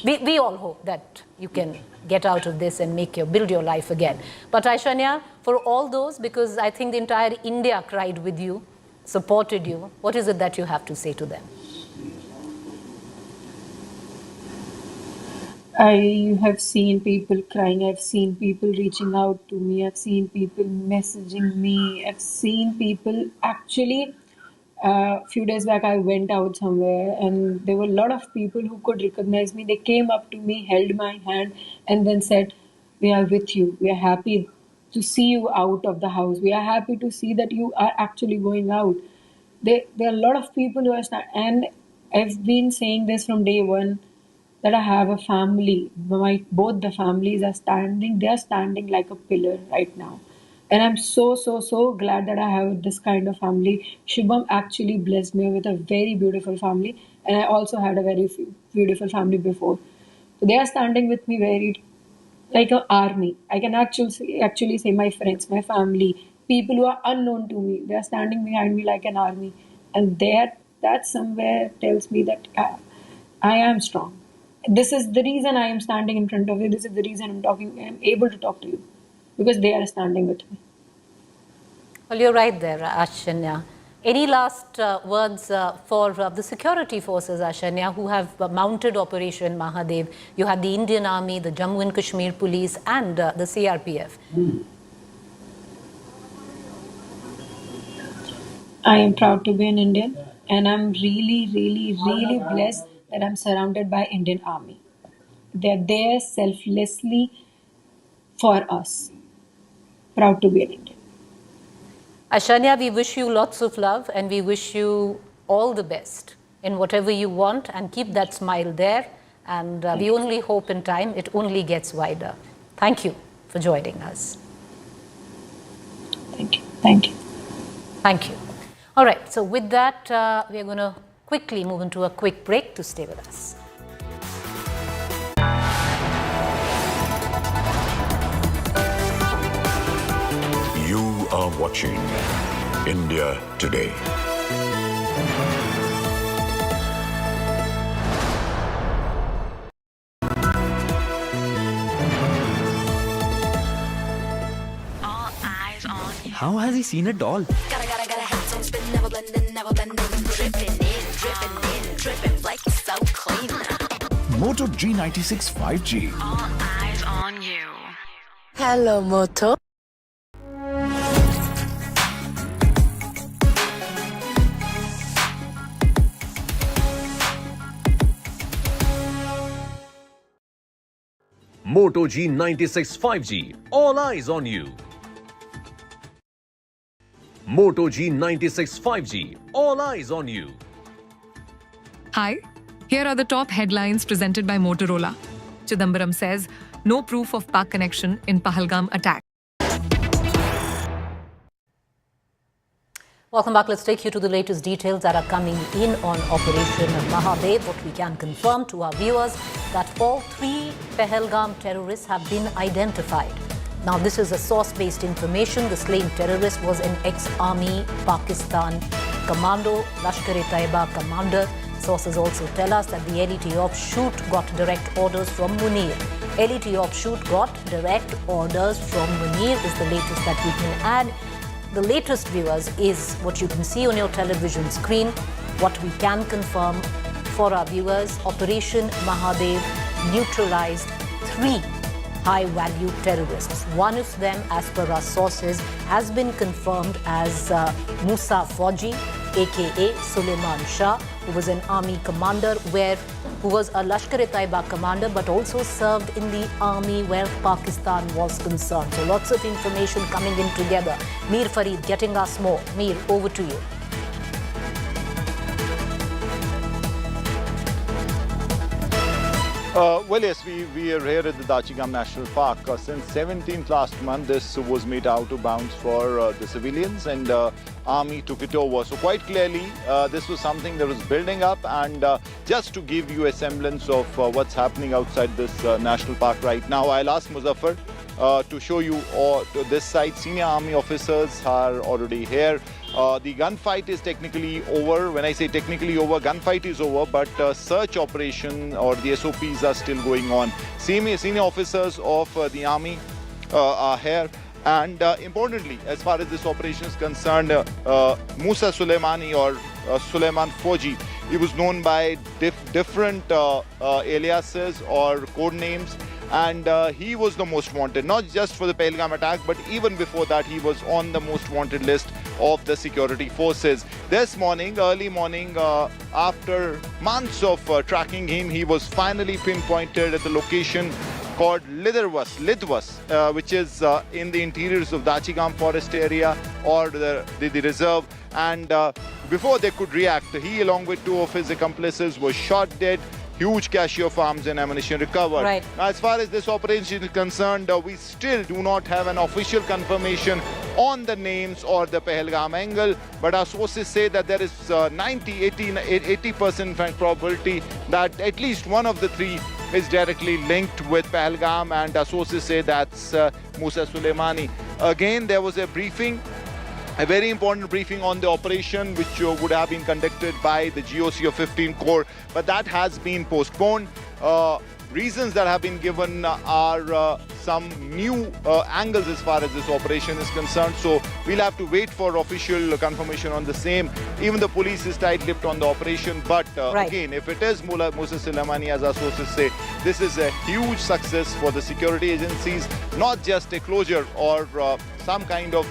we all hope that you can get out of this and build your life again. But Aishanya, for all those, because I think the entire India cried with you, supported you, what is it that you have to say to them? I have seen people crying. I've seen people reaching out to me. I've seen people messaging me. I've seen people actually. A few days back, I went out somewhere, and there were a lot of people who could recognize me. They came up to me, held my hand, and then said, "We are with you. We are happy to see you out of the house. We are happy to see that you are actually going out." There are a lot of people who are and I've been saying this from day one, that I have a family. Both the families are standing. They are standing like a pillar right now. And I'm so glad that I have this kind of family. Shubham actually blessed me with a very beautiful family. And I also had a very beautiful family before. So they are standing with me very like an army. I can actually say my friends, my family, people who are unknown to me. They are standing behind me like an army. And that somewhere tells me that I am strong. This is the reason I am standing in front of you. This is the reason I'm able to talk to you. Because they are standing with me. Well, you're right there, Aishanya. Any last words for the security forces, Aishanya, who have mounted Operation Mahadev? You had the Indian Army, the Jammu and Kashmir Police, and the CRPF. I am proud to be an Indian, and I'm really blessed that I'm surrounded by Indian Army. They're there selflessly for us. Proud to be an Indian. Aishanya, we wish you lots of love, and we wish you all the best in whatever you want, and keep that smile there. And we only hope in time it only gets wider. Thank you for joining us. Thank you. Thank you. Thank you. All right, so with that, we are going to quickly move into a quick break. To stay with us. You are watching India Today. All eyes on you. How has he seen a doll? Gotta have some spin, never blending, dripping in, like so clean. Moto G96 5G. All eyes on you. Hello, Moto. Moto G96 5G. All eyes on you. Moto G96 5G. All eyes on you. Hi, here are the top headlines presented by Motorola. Chidambaram says, no proof of Pak connection in Pahalgam attack. Welcome back. Let's take you to the latest details that are coming in on Operation Mahadev. What we can confirm to our viewers that all 3 Pahalgam terrorists have been identified. Now, this is a source-based information. The slain terrorist was an ex-army Pakistan commando, Lashkar-e-Taiba commander. Sources also tell us that the LET offshoot got direct orders from Munir. LET offshoot got direct orders from Munir is the latest that we can add. The latest, viewers, is what you can see on your television screen. What we can confirm for our viewers, Operation Mahadev neutralized 3 high-value terrorists. One of them, as per our sources, has been confirmed as Musa Fauji, aka Suleiman Shah, who was an army commander who was a Lashkar-e-Taiba commander but also served in the army where Pakistan was concerned. So lots of information coming in together. Mir Farid getting us more. Mir, over to you. Well, yes, we are here at the Dachigam National Park. Since 17th last month, this was made out of bounds for the civilians, and army took it over. So quite clearly, this was something that was building up, and just to give you a semblance of what's happening outside this national park right now, I'll ask Muzaffar to show you to this side. Senior army officers are already here. The gunfight is technically over. When I say technically over, gunfight is over, but search operation or the SOPs are still going on. Senior officers of the army are here. And importantly, as far as this operation is concerned, Musa Suleimani or Suleiman Fauji, he was known by different aliases or code names. And he was the most wanted, not just for the Pahalgam attack, but even before that, he was on the most wanted list of the security forces. This morning, early morning, after months of tracking him, he was finally pinpointed at the location called Lidwas, which is in the interiors of Dachigam forest area or the reserve. And before they could react, he, along with 2 of his accomplices, was shot dead. Huge cache of arms and ammunition recovered. Right. Now, as far as this operation is concerned, we still do not have an official confirmation on the names or the Pahalgam angle, but our sources say that there is 80% probability that at least one of the 3 is directly linked with Pahalgam, and our sources say that's Musa Suleimani. Again, there was a briefing, a very important briefing on the operation, which would have been conducted by the GOC of 15 Corps, but that has been postponed. Reasons that have been given are some new angles as far as this operation is concerned. So we'll have to wait for official confirmation on the same. Even the police is tight-lipped on the operation. But again, if it is Musa Suleimani, as our sources say, this is a huge success for the security agencies, not just a closure or some kind of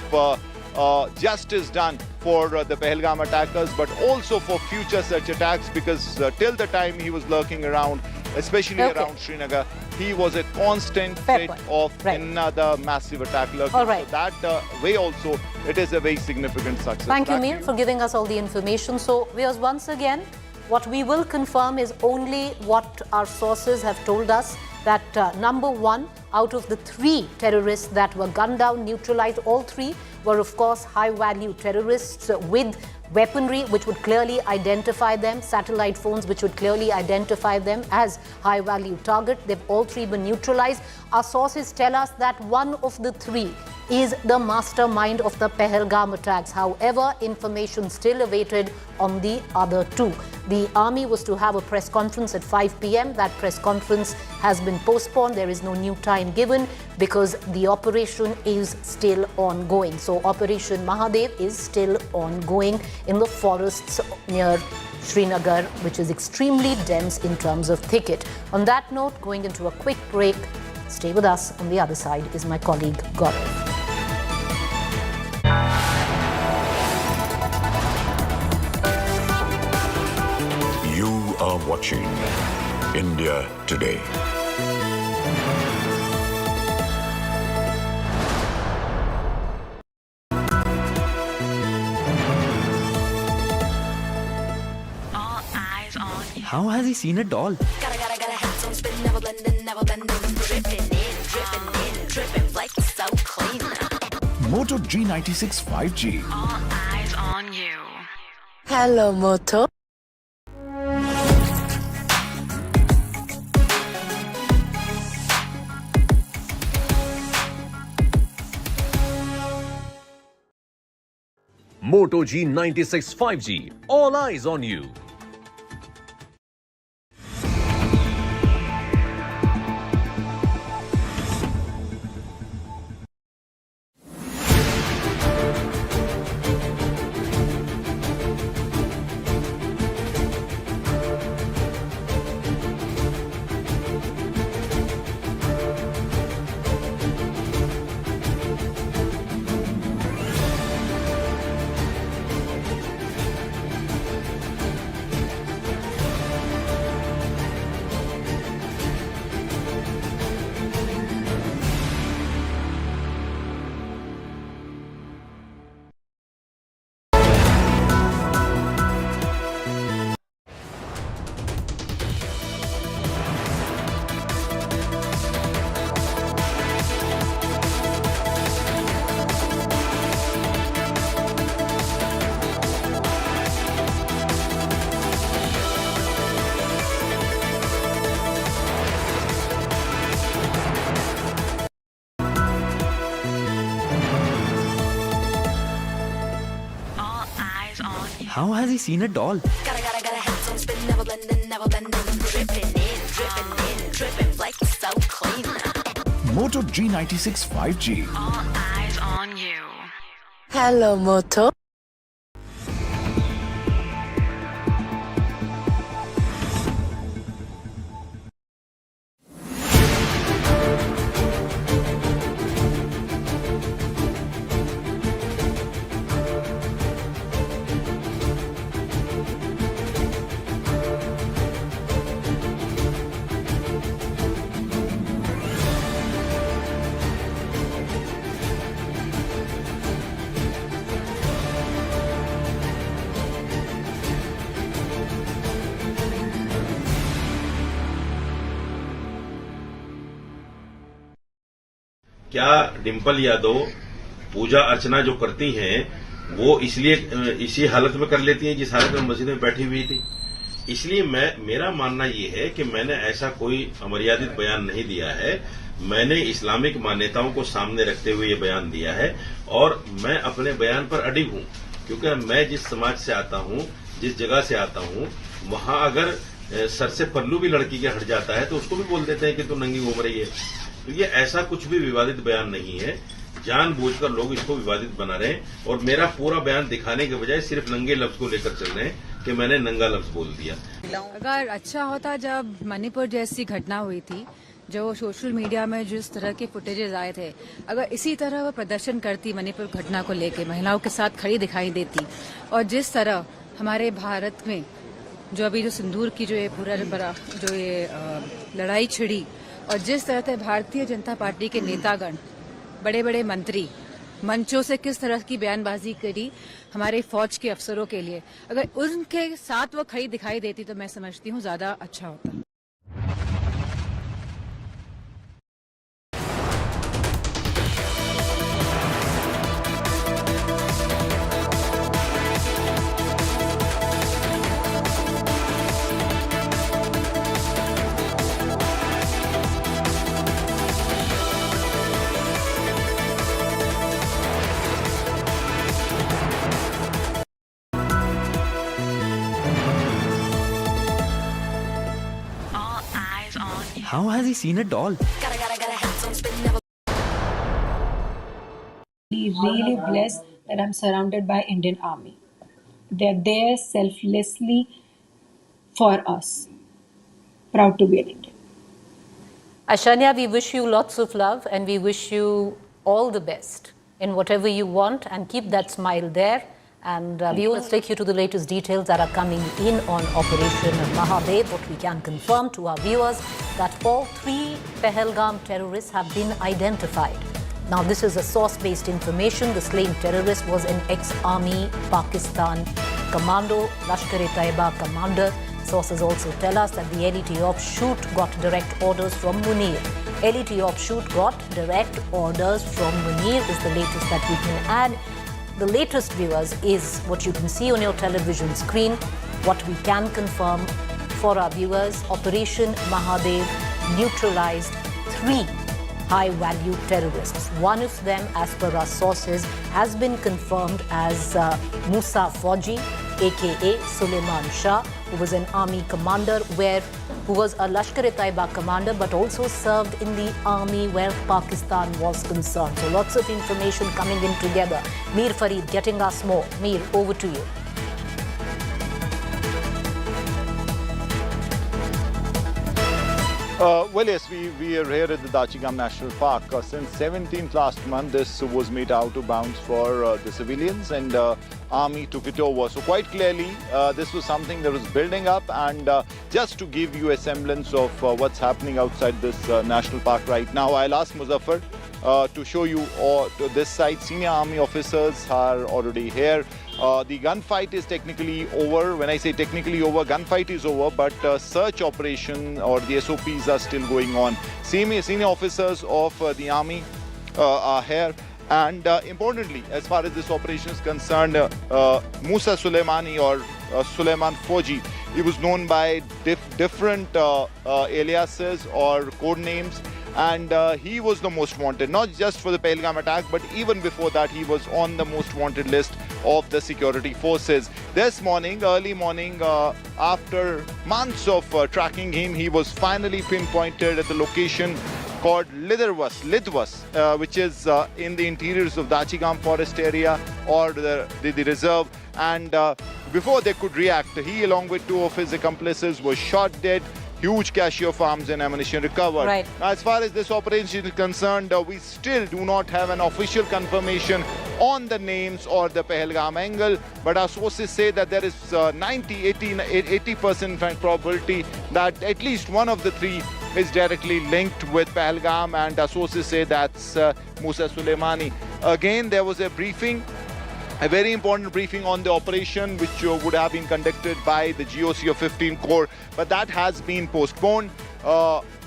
justice done for the Pahalgam attackers, but also for future such attacks, because till the time he was lurking around, especially around Srinagar, he was a constant threat of another massive attack lurking. All right. So that way also, it is a very significant success. Thank you, Mir, for giving us all the information. So, viewers, once again, what we will confirm is only what our sources have told us, that number 1 out of the 3 terrorists that were gunned down, neutralized, all 3 were, of course, high-value terrorists with weaponry which would clearly identify them, satellite phones which would clearly identify them as high-value target. They've all 3 been neutralized. Our sources tell us that one of the 3 is the mastermind of the Pahalgam attacks. However, information still awaited on the other 2. The army was to have a press conference at 5 p.m. That press conference has been postponed. There is no new time given because the operation is still ongoing. So Operation Mahadev is still ongoing in the forests near Srinagar, which is extremely dense in terms of thicket. On that note, going into a quick break. Stay with us. On the other side is my colleague Gaurav. You are watching India Today. All eyes on you. How has he seen it all? Gotta head on spin, never blending, dripping in, dripping like so clean. Moto G96 5G. All eyes on on you. Hello, Moto. Moto G96 5G. All eyes on you. How has he seen a doll? Gotta head so spin, never blending, dripping in, dripping like so clean. Moto G96 5G. All eyes on you. Hello, Moto. क्या डिंपल यादव पूजा अर्चना जो करती हैं वो इसलिए इसी हालत में कर लेती हैं जिस हालत में मस्जिद में बैठी हुई थी? इसलिए मेरा मानना ये है कि मैंने ऐसा कोई अमर्यादित बयान नहीं दिया है। मैंने इस्लामिक मान्यताओं को सामने रखते हुए ये बयान दिया है और मैं अपने बयान पर अडिग हूं, क्योंकि मैं जिस समाज से आता हूं, जिस जगह से आता हूं, वहां अगर सर से पल्लू भी लड़की के हट जाता है तो उसको भी बोल देते हैं कि तू नंगी घूम रही है। तो ये ऐसा कुछ भी विवादित बयान नहीं है। जानबूझकर लोग इसको विवादित बना रहे हैं और मेरा पूरा बयान दिखाने के बजाय सिर्फ नंगे लफ्ज को लेकर चल रहे हैं कि मैंने नंगा लफ्ज बोल दिया। अगर अच्छा होता जब मणिपुर जैसी घटना हुई थी, जो सोशल मीडिया में जिस तरह के फुटेजेस आए थे, अगर इसी तरह वो प्रदर्शन करती मणिपुर घटना को लेके, महिलाओं के साथ खड़ी दिखाई देती, और जिस तरह हमारे भारत में जो अभी जो सिंदूर की जो ये पूरा जो ये लड़ाई छिड़ी, और जिस तरह से भारतीय जनता पार्टी के नेतागण, बड़े बड़े मंत्री मंचों से किस तरह की बयानबाजी करी हमारे फौज के अफसरों के लिए, अगर उनके साथ वो खड़ी दिखाई देती तो मैं समझती हूँ ज्यादा अच्छा होता। How has he seen a doll? Really blessed that I'm surrounded by Indian Army. They're there selflessly for us. Proud to be an Indian. Ashanya, we wish you lots of love and we wish you all the best in whatever you want, and keep that smile there. And we will take you to the latest details that are coming in on Operation Mahadev. What we can confirm to our viewers that all 3 Pahalgam terrorists have been identified. Now, this is a source-based information. The slain terrorist was an ex-army Pakistan commando, Lashkar commander. Sources also tell us that the LET offshoot got direct orders from Munir. LET offshoot got direct orders from Munir is the latest that we can add. the latest, viewers, is what you can see on your television screen. What we can confirm for our viewers, Operation Mahadev neutralized 3 high-value terrorists. One of them, as per our sources, has been confirmed as Musa Fauji, aka Suleiman Shah, who was an army commander who was a Lashkar-e-Taiba commander, but also served in the army where Pakistan was concerned. So lots of information coming in together. Mir Farid getting us more. Mir, over to you. Well, yes, we are here at the Dachigam National Park. Since 17th last month, this was made out of bounds for the civilians, and Army took it over. So quite clearly, this was something that was building up, and just to give you a semblance of what's happening outside this national park right now, I'll ask Muzaffar to show you to this side. Senior army officers are already here. The gunfight is technically over. When I say technically over, gunfight is over, but search operation or the SOPs are still going on. Senior officers of the army are here. And importantly, as far as this operation is concerned, Musa Suleimani or Suleiman Fauji, he was known by different aliases or code names. And he was the most wanted, not just for the Pahalgam attack, but even before that, he was on the most wanted list of the security forces. This morning, early morning, after months of tracking him, he was finally pinpointed at the location called Lidwas, which is in the interiors of Dachigam forest area or the reserve. And before they could react, he, along with 2 of his accomplices, was shot dead. Huge cache of arms and ammunition recovered. Right. Now, as far as this operation is concerned, we still do not have an official confirmation on the names or the Pahalgam angle, but our sources say that there is 80% probability that at least one of the 3 is directly linked with Pahalgam, and our sources say that's Musa Suleimani. Again, there was a briefing, a very important briefing on the operation, which would have been conducted by the GOC of 15 Corps, but that has been postponed.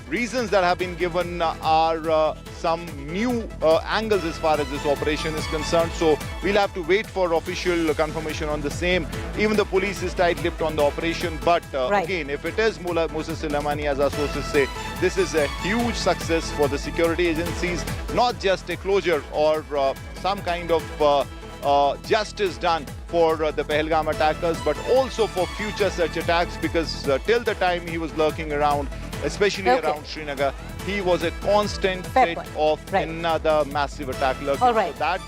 Reasons that have been given are some new angles as far as this operation is concerned. So we'll have to wait for official confirmation on the same. Even the police is tight-lipped on the operation. But again, if it is Musa Suleimani, as our sources say, this is a huge success for the security agencies, not just a closure or some kind of justice done for the Pahalgam attackers, but also for future such attacks, because till the time he was lurking around, especially around Srinagar, he was a constant threat of another massive attack lurking. All right. So that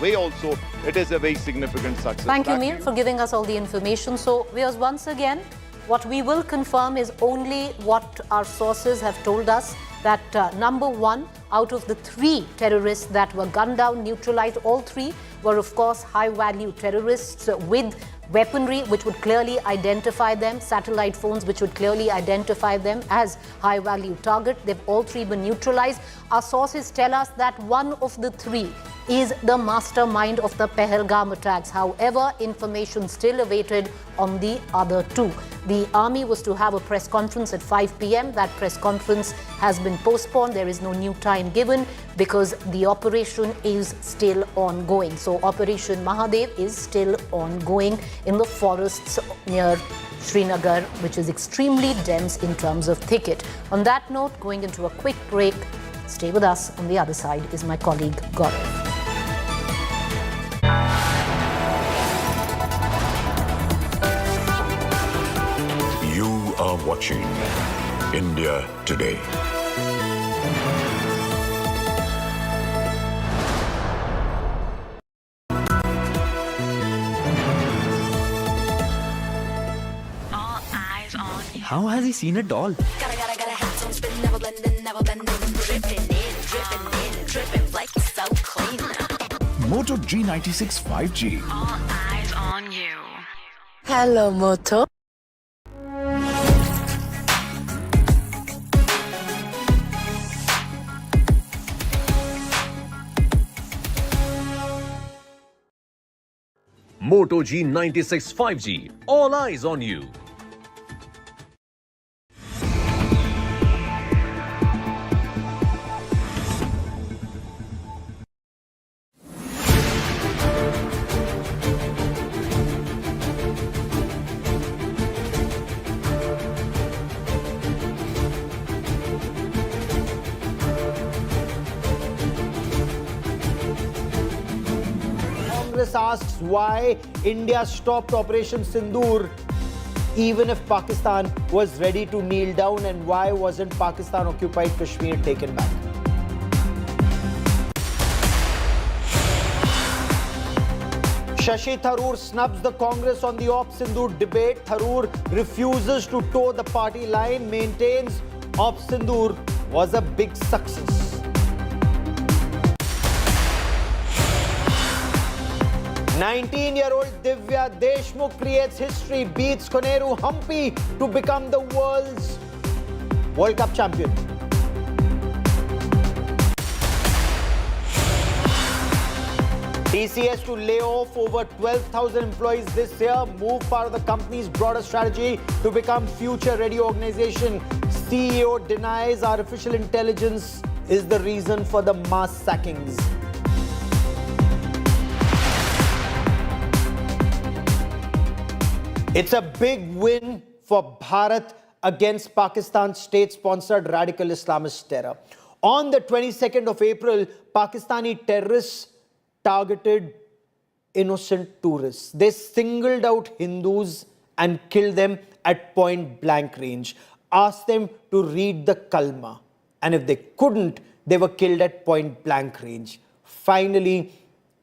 way also, it is a very significant success. Thank you, Mir, for giving us all the information. So, viewers, once again, what we will confirm is only what our sources have told us, that number 1 out of the 3 terrorists that were gunned down, neutralized, all 3 were, of course, high-value terrorists with weaponry which would clearly identify them, satellite phones which would clearly identify them as high-value target. They've all 3 been neutralized. Our sources tell us that one of the 3 is the mastermind of the Pahalgam attacks. However, information still awaited on the other 2. The army was to have a press conference at 5 p.m. That press conference has been postponed. There is no new time given because the operation is still ongoing. So Operation Mahadev is still ongoing in the forests near Srinagar, which is extremely dense in terms of thicket. On that note, going into a quick break. Stay with us. On the other side is my colleague Gaurav. You are watching India Today. All eyes on you. How has he seen it all? Gotta have some spin, never blending, dripping in, like so clean. Moto G96 5G. All eyes on you. Hello, Moto. Moto G96 5G. All eyes on you. Express asks why India stopped Operation Sindoor even if Pakistan was ready to kneel down, and why wasn't Pakistan-occupied Kashmir taken back? Shashi Tharoor snubs the Congress on the Op Sindoor debate. Tharoor refuses to toe the party line, maintains Op Sindoor was a big success. 19-year-old Divya Deshmukh creates history, beats Koneru Hampi to become the world's World Cup champion. TCS to lay off over 12,000 employees this year, move part of the company's broader strategy to become future-ready organization. CEO denies artificial intelligence is the reason for the mass sackings. It's a big win for Bharat against Pakistan's state-sponsored radical Islamist terror. On the 22nd of April, Pakistani terrorists targeted innocent tourists. They singled out Hindus and killed them at point-blank range, asked them to read the Kalma, and if they couldn't, they were killed at point-blank range. Finally,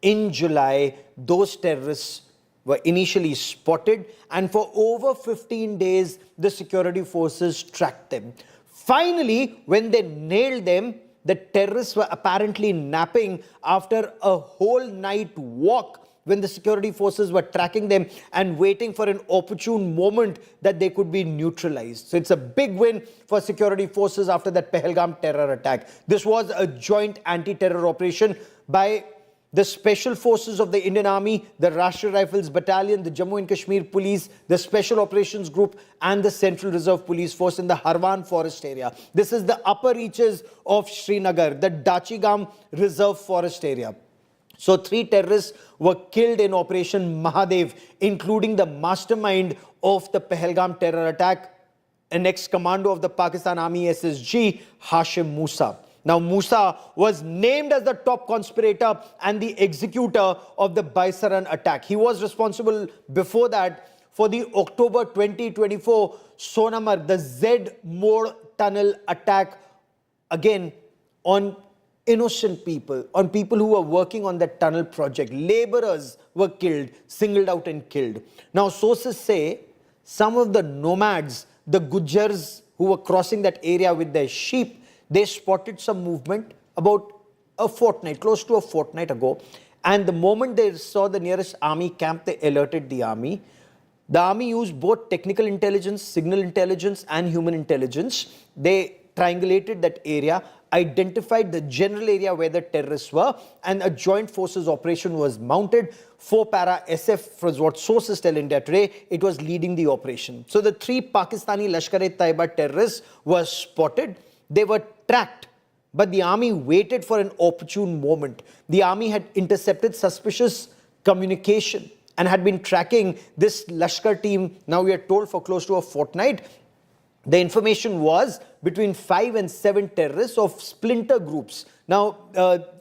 in July, those terrorists were initially spotted, and for over 15 days, the security forces tracked them. Finally, when they nailed them, the terrorists were apparently napping after a whole night walk when the security forces were tracking them and waiting for an opportune moment that they could be neutralized. So it's a big win for security forces after that Pahalgam terror attack. This was a joint anti-terror operation by the Special Forces of the Indian Army, the Rashtriya Rifles Battalion, the Jammu and Kashmir Police, the Special Operations Group and the Central Reserve Police Force in the Harwan Forest area. This is the upper reaches of Srinagar, the Dachigam Reserve Forest area. So 3 terrorists were killed in Operation Mahadev, including the mastermind of the Pahalgam terror attack, an ex-commando of the Pakistan Army SSG, Hashim Musa. Now, Musa was named as the top conspirator and the executor of the Baisaran attack. He was responsible before that for the October 2024 Sonmarg, the Z-Morh tunnel attack, again on innocent people, on people who were working on that tunnel project. Laborers were killed, singled out and killed. Now, sources say some of the nomads, the Gujars who were crossing that area with their sheep, they spotted some movement about a fortnight, close to a fortnight ago. And the moment they saw the nearest army camp, they alerted the army. The army used both technical intelligence, signal intelligence and human intelligence. They triangulated that area, identified the general area where the terrorists were, and a joint forces operation was mounted. 4 para-SF was what sources tell India Today. It was leading the operation. So the 3 Pakistani Lashkar-e-Taiba terrorists were spotted. They were tracked, but the army waited for an opportune moment. The army had intercepted suspicious communication and had been tracking this Lashkar team, now we are told, for close to a fortnight. The information was between 5 and 7 terrorists of splinter groups. Now,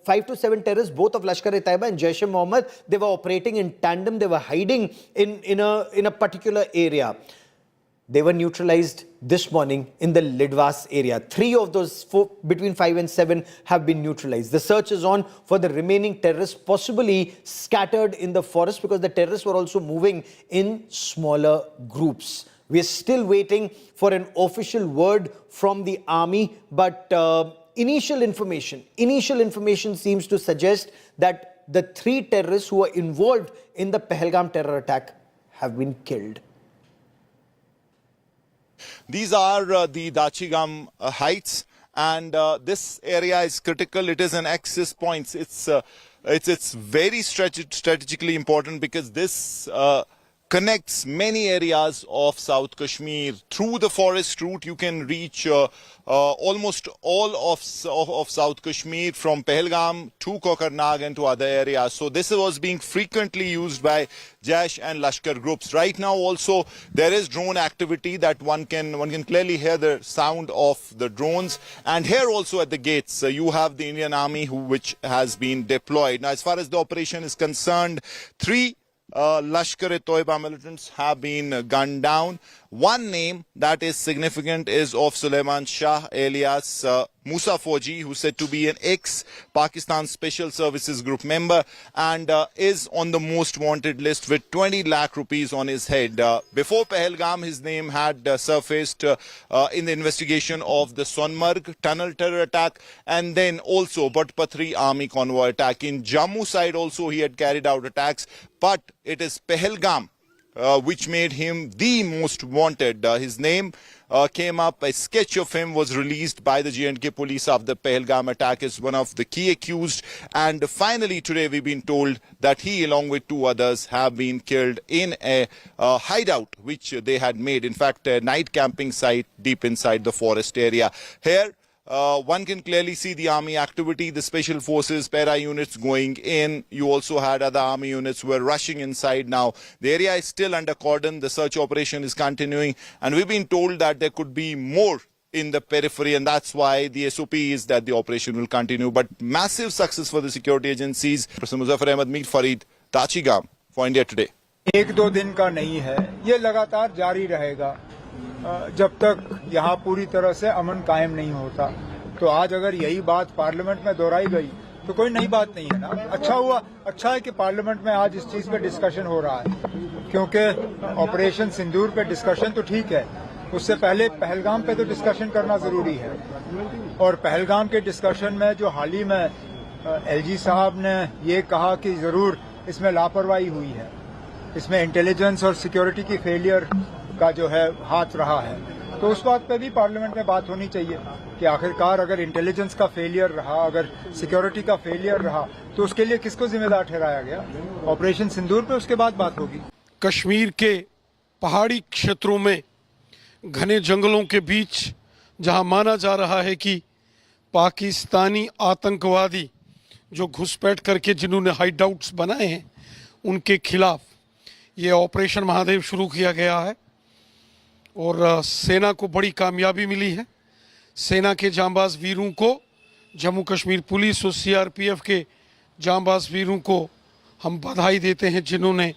5 to 7 terrorists, both of Lashkar-e-Taiba and Jaish-e-Mohammed, they were operating in tandem. They were hiding in a particular area. They were neutralized this morning in the Lidwas area. 3 of those 4, between 5 and 7, have been neutralized. The search is on for the remaining terrorists, possibly scattered in the forest, because the terrorists were also moving in smaller groups. We are still waiting for an official word from the army, but initial information seems to suggest that the 3 terrorists who were involved in the Pahalgam terror attack have been killed. These are the Dachigam heights, and this area is critical. It is an access point. It's very strategically important, because this connects many areas of South Kashmir. Through the forest route, you can reach almost all of South Kashmir, from Pahalgam to Kokarnag and to other areas. So this was being frequently used by Jaish and Lashkar groups. Right now also there is drone activity that one can clearly hear the sound of the drones. And here also at the gates you have the Indian Army which has been deployed. Now as far as the operation is concerned, 3 Lashkar-e-Toiba militants have been gunned down. One name that is significant is of Suleiman Shah, alias Musa Fauji, who is said to be an ex-Pakistan Special Services Group member and is on the most wanted list with 20 lakh rupees on his head. Before Pahalgam, his name had surfaced in the investigation of the Sonmarg tunnel terror attack and then also Bhatpatri army convoy attack. In Jammu side also he had carried out attacks, but it is Pahalgam which made him the most wanted. His name came up, a sketch of him was released by the J&K police after the Pahalgam attack as one of the key accused, and finally today we've been told that he along with 2 others have been killed in a hideout which they had made, in fact a night camping site deep inside the forest area. Here one can clearly see the army activity, the special forces, para units going in. You also had other army units who were rushing inside now. The area is still under cordon. The search operation is continuing. And we've been told that there could be more in the periphery, and that's why the SOP is that the operation will continue. But massive success for the security agencies. President Muzaffar Ahmed, Mir Farid, Dachigam for India Today. 1-2 दिन का नहीं है, ये लगातार जारी रहेगा जब तक यहाँ पूरी तरह से अमन कायम नहीं होता। तो आज अगर यही बात पार्लियामेंट में दोहराई गई तो कोई नई बात नहीं है ना। अच्छा हुआ, अच्छा है कि पार्लियामेंट में आज इस चीज पे डिस्कशन हो रहा है, क्योंकि ऑपरेशन सिंदूर पे डिस्कशन तो ठीक है, उससे पहले पहलगाम पे तो डिस्कशन करना जरूरी है। और पहलगाम के डिस्कशन में जो हाल ही में LG साहब ने ये कहा कि जरूर इसमें लापरवाही हुई है, इसमें इंटेलिजेंस और सिक्योरिटी की फेलियर का जो है हाथ रहा है, तो उस बात पे भी पार्लियामेंट में बात होनी चाहिए कि आखिरकार अगर इंटेलिजेंस का फेलियर रहा, अगर सिक्योरिटी का फेलियर रहा, तो उसके लिए किसको जिम्मेदार ठहराया गया। ऑपरेशन सिंदूर पे उसके बाद बात होगी। कश्मीर के पहाड़ी क्षेत्रों में घने जंगलों के बीच जहां माना जा रहा है कि पाकिस्तानी आतंकवादी जो घुसपैठ करके जिन्होंने हाइडआउट्स बनाए हैं उनके खिलाफ ये ऑपरेशन महादेव शुरू किया गया है और सेना को बड़ी कामयाबी मिली है। सेना के जांबाज वीरों को, जम्मू कश्मीर पुलिस और CRPF के जांबाज वीरों को हम बधाई देते हैं जिन्होंने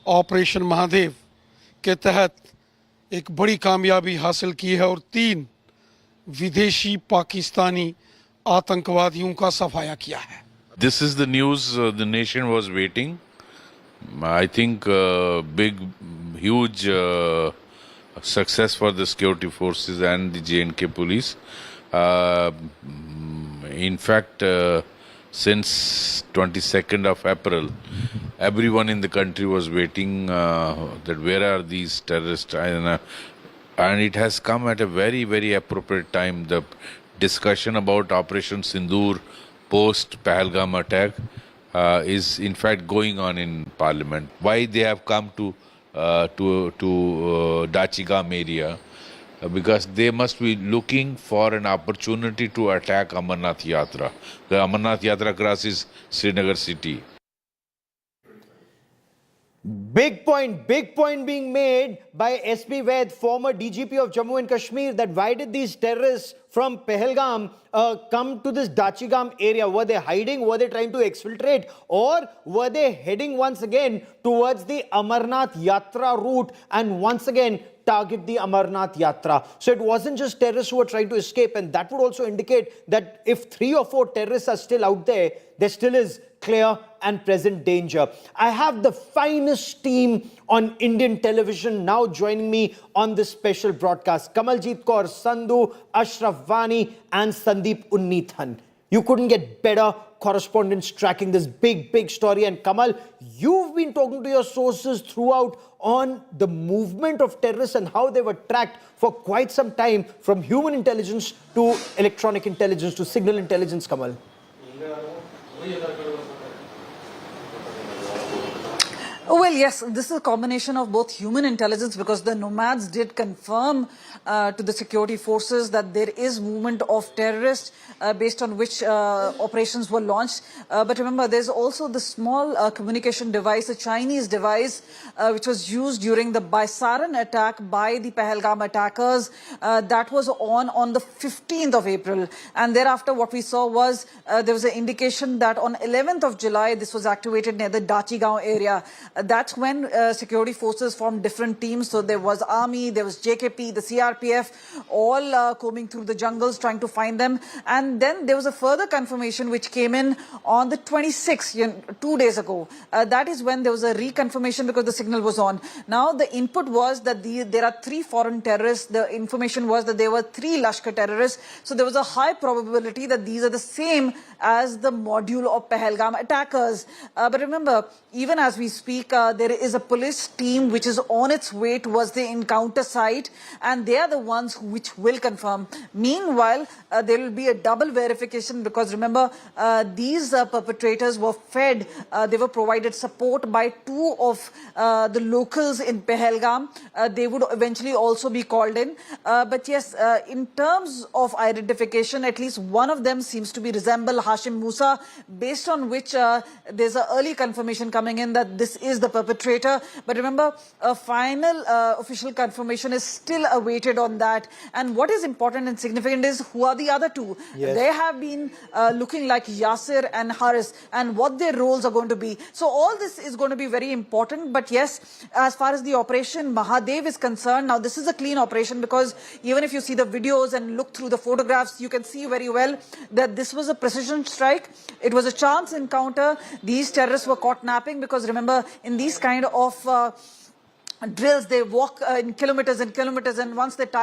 ऑपरेशन महादेव के तहत एक बड़ी कामयाबी हासिल की है और 3 विदेशी पाकिस्तानी आतंकवादियों का सफाया किया है। This is the news the nation was waiting. I think huge success for the security forces and the J&K police. In fact, since 22nd of April, everyone in the country was waiting that where are these terrorists, and it has come at a very, very appropriate time. The discussion about Operation Sindoor post Pahalgam attack is in fact going on in Parliament. Why they have come to Dachigam area? Because they must be looking for an opportunity to attack Amarnath Yatra. The Amarnath Yatra crosses Srinagar city. Big point being made by SP Vaid, former DGP of Jammu and Kashmir, that why did these terrorists from Pahalgam come to this Dachigam area? Were they hiding? Were they trying to exfiltrate? Or were they heading once again towards the Amarnath Yatra route and once again target the Amarnath Yatra? So it wasn't just terrorists who were trying to escape, and that would also indicate that if 3 or 4 terrorists are still out there, there still is clear and present danger. I have the finest team on Indian television now joining me on this special broadcast. Kamaljeet Kaur Sandhu, Ashraf Vani and Sandeep Unnithan. You couldn't get better correspondents tracking this big story. And Kamal, you've been talking to your sources throughout on the movement of terrorists and how they were tracked for quite some time, from human intelligence to electronic intelligence to signal intelligence, Kamal. Well, yes, this is a combination of both human intelligence, because the nomads did confirm to the security forces that there is movement of terrorists based on which operations were launched. But remember, there's also the small communication device, a Chinese device, which was used during the Baisaran attack by the Pahalgam attackers. That was on the 15th of April. And thereafter, what we saw was there was an indication that on 11th of July, this was activated near the Dachigaon area. That's when security forces formed different teams. So there was army, there was JKP, the CRPF, all combing through the jungles trying to find them. And then there was a further confirmation which came in on the 26th, 2 days ago. That is when there was a reconfirmation because the signal was on. Now the input was that there are 3 foreign terrorists. The information was that there were 3 Lashkar terrorists. So there was a high probability that these are the same as the module of Pahalgam attackers. But remember, even as we speak, there is a police team which is on its way towards the encounter site, and they are the ones which will confirm. Meanwhile, there will be a double verification, because remember, these perpetrators were fed, they were provided support by 2 of the locals in Pahalgam. They would eventually also be called in. But yes, in terms of identification, at least one of them seems to be resemble Hashim Musa, based on which there's an early confirmation coming in that this is the perpetrator. But remember, a final official confirmation is still awaited on that. And what is important and significant is who are the other 2. Yes. They have been looking like Yasir and Haris, and what their roles are going to be. So all this is going to be very important. But yes, as far as the Operation Mahadev is concerned, now this is a clean operation, because even if you see the videos and look through the photographs, you can see very well that this was a precision strike. It was a chance encounter. These terrorists were caught napping, because remember, in these kind of drills, they walk in kilometers and kilometers, and once they tire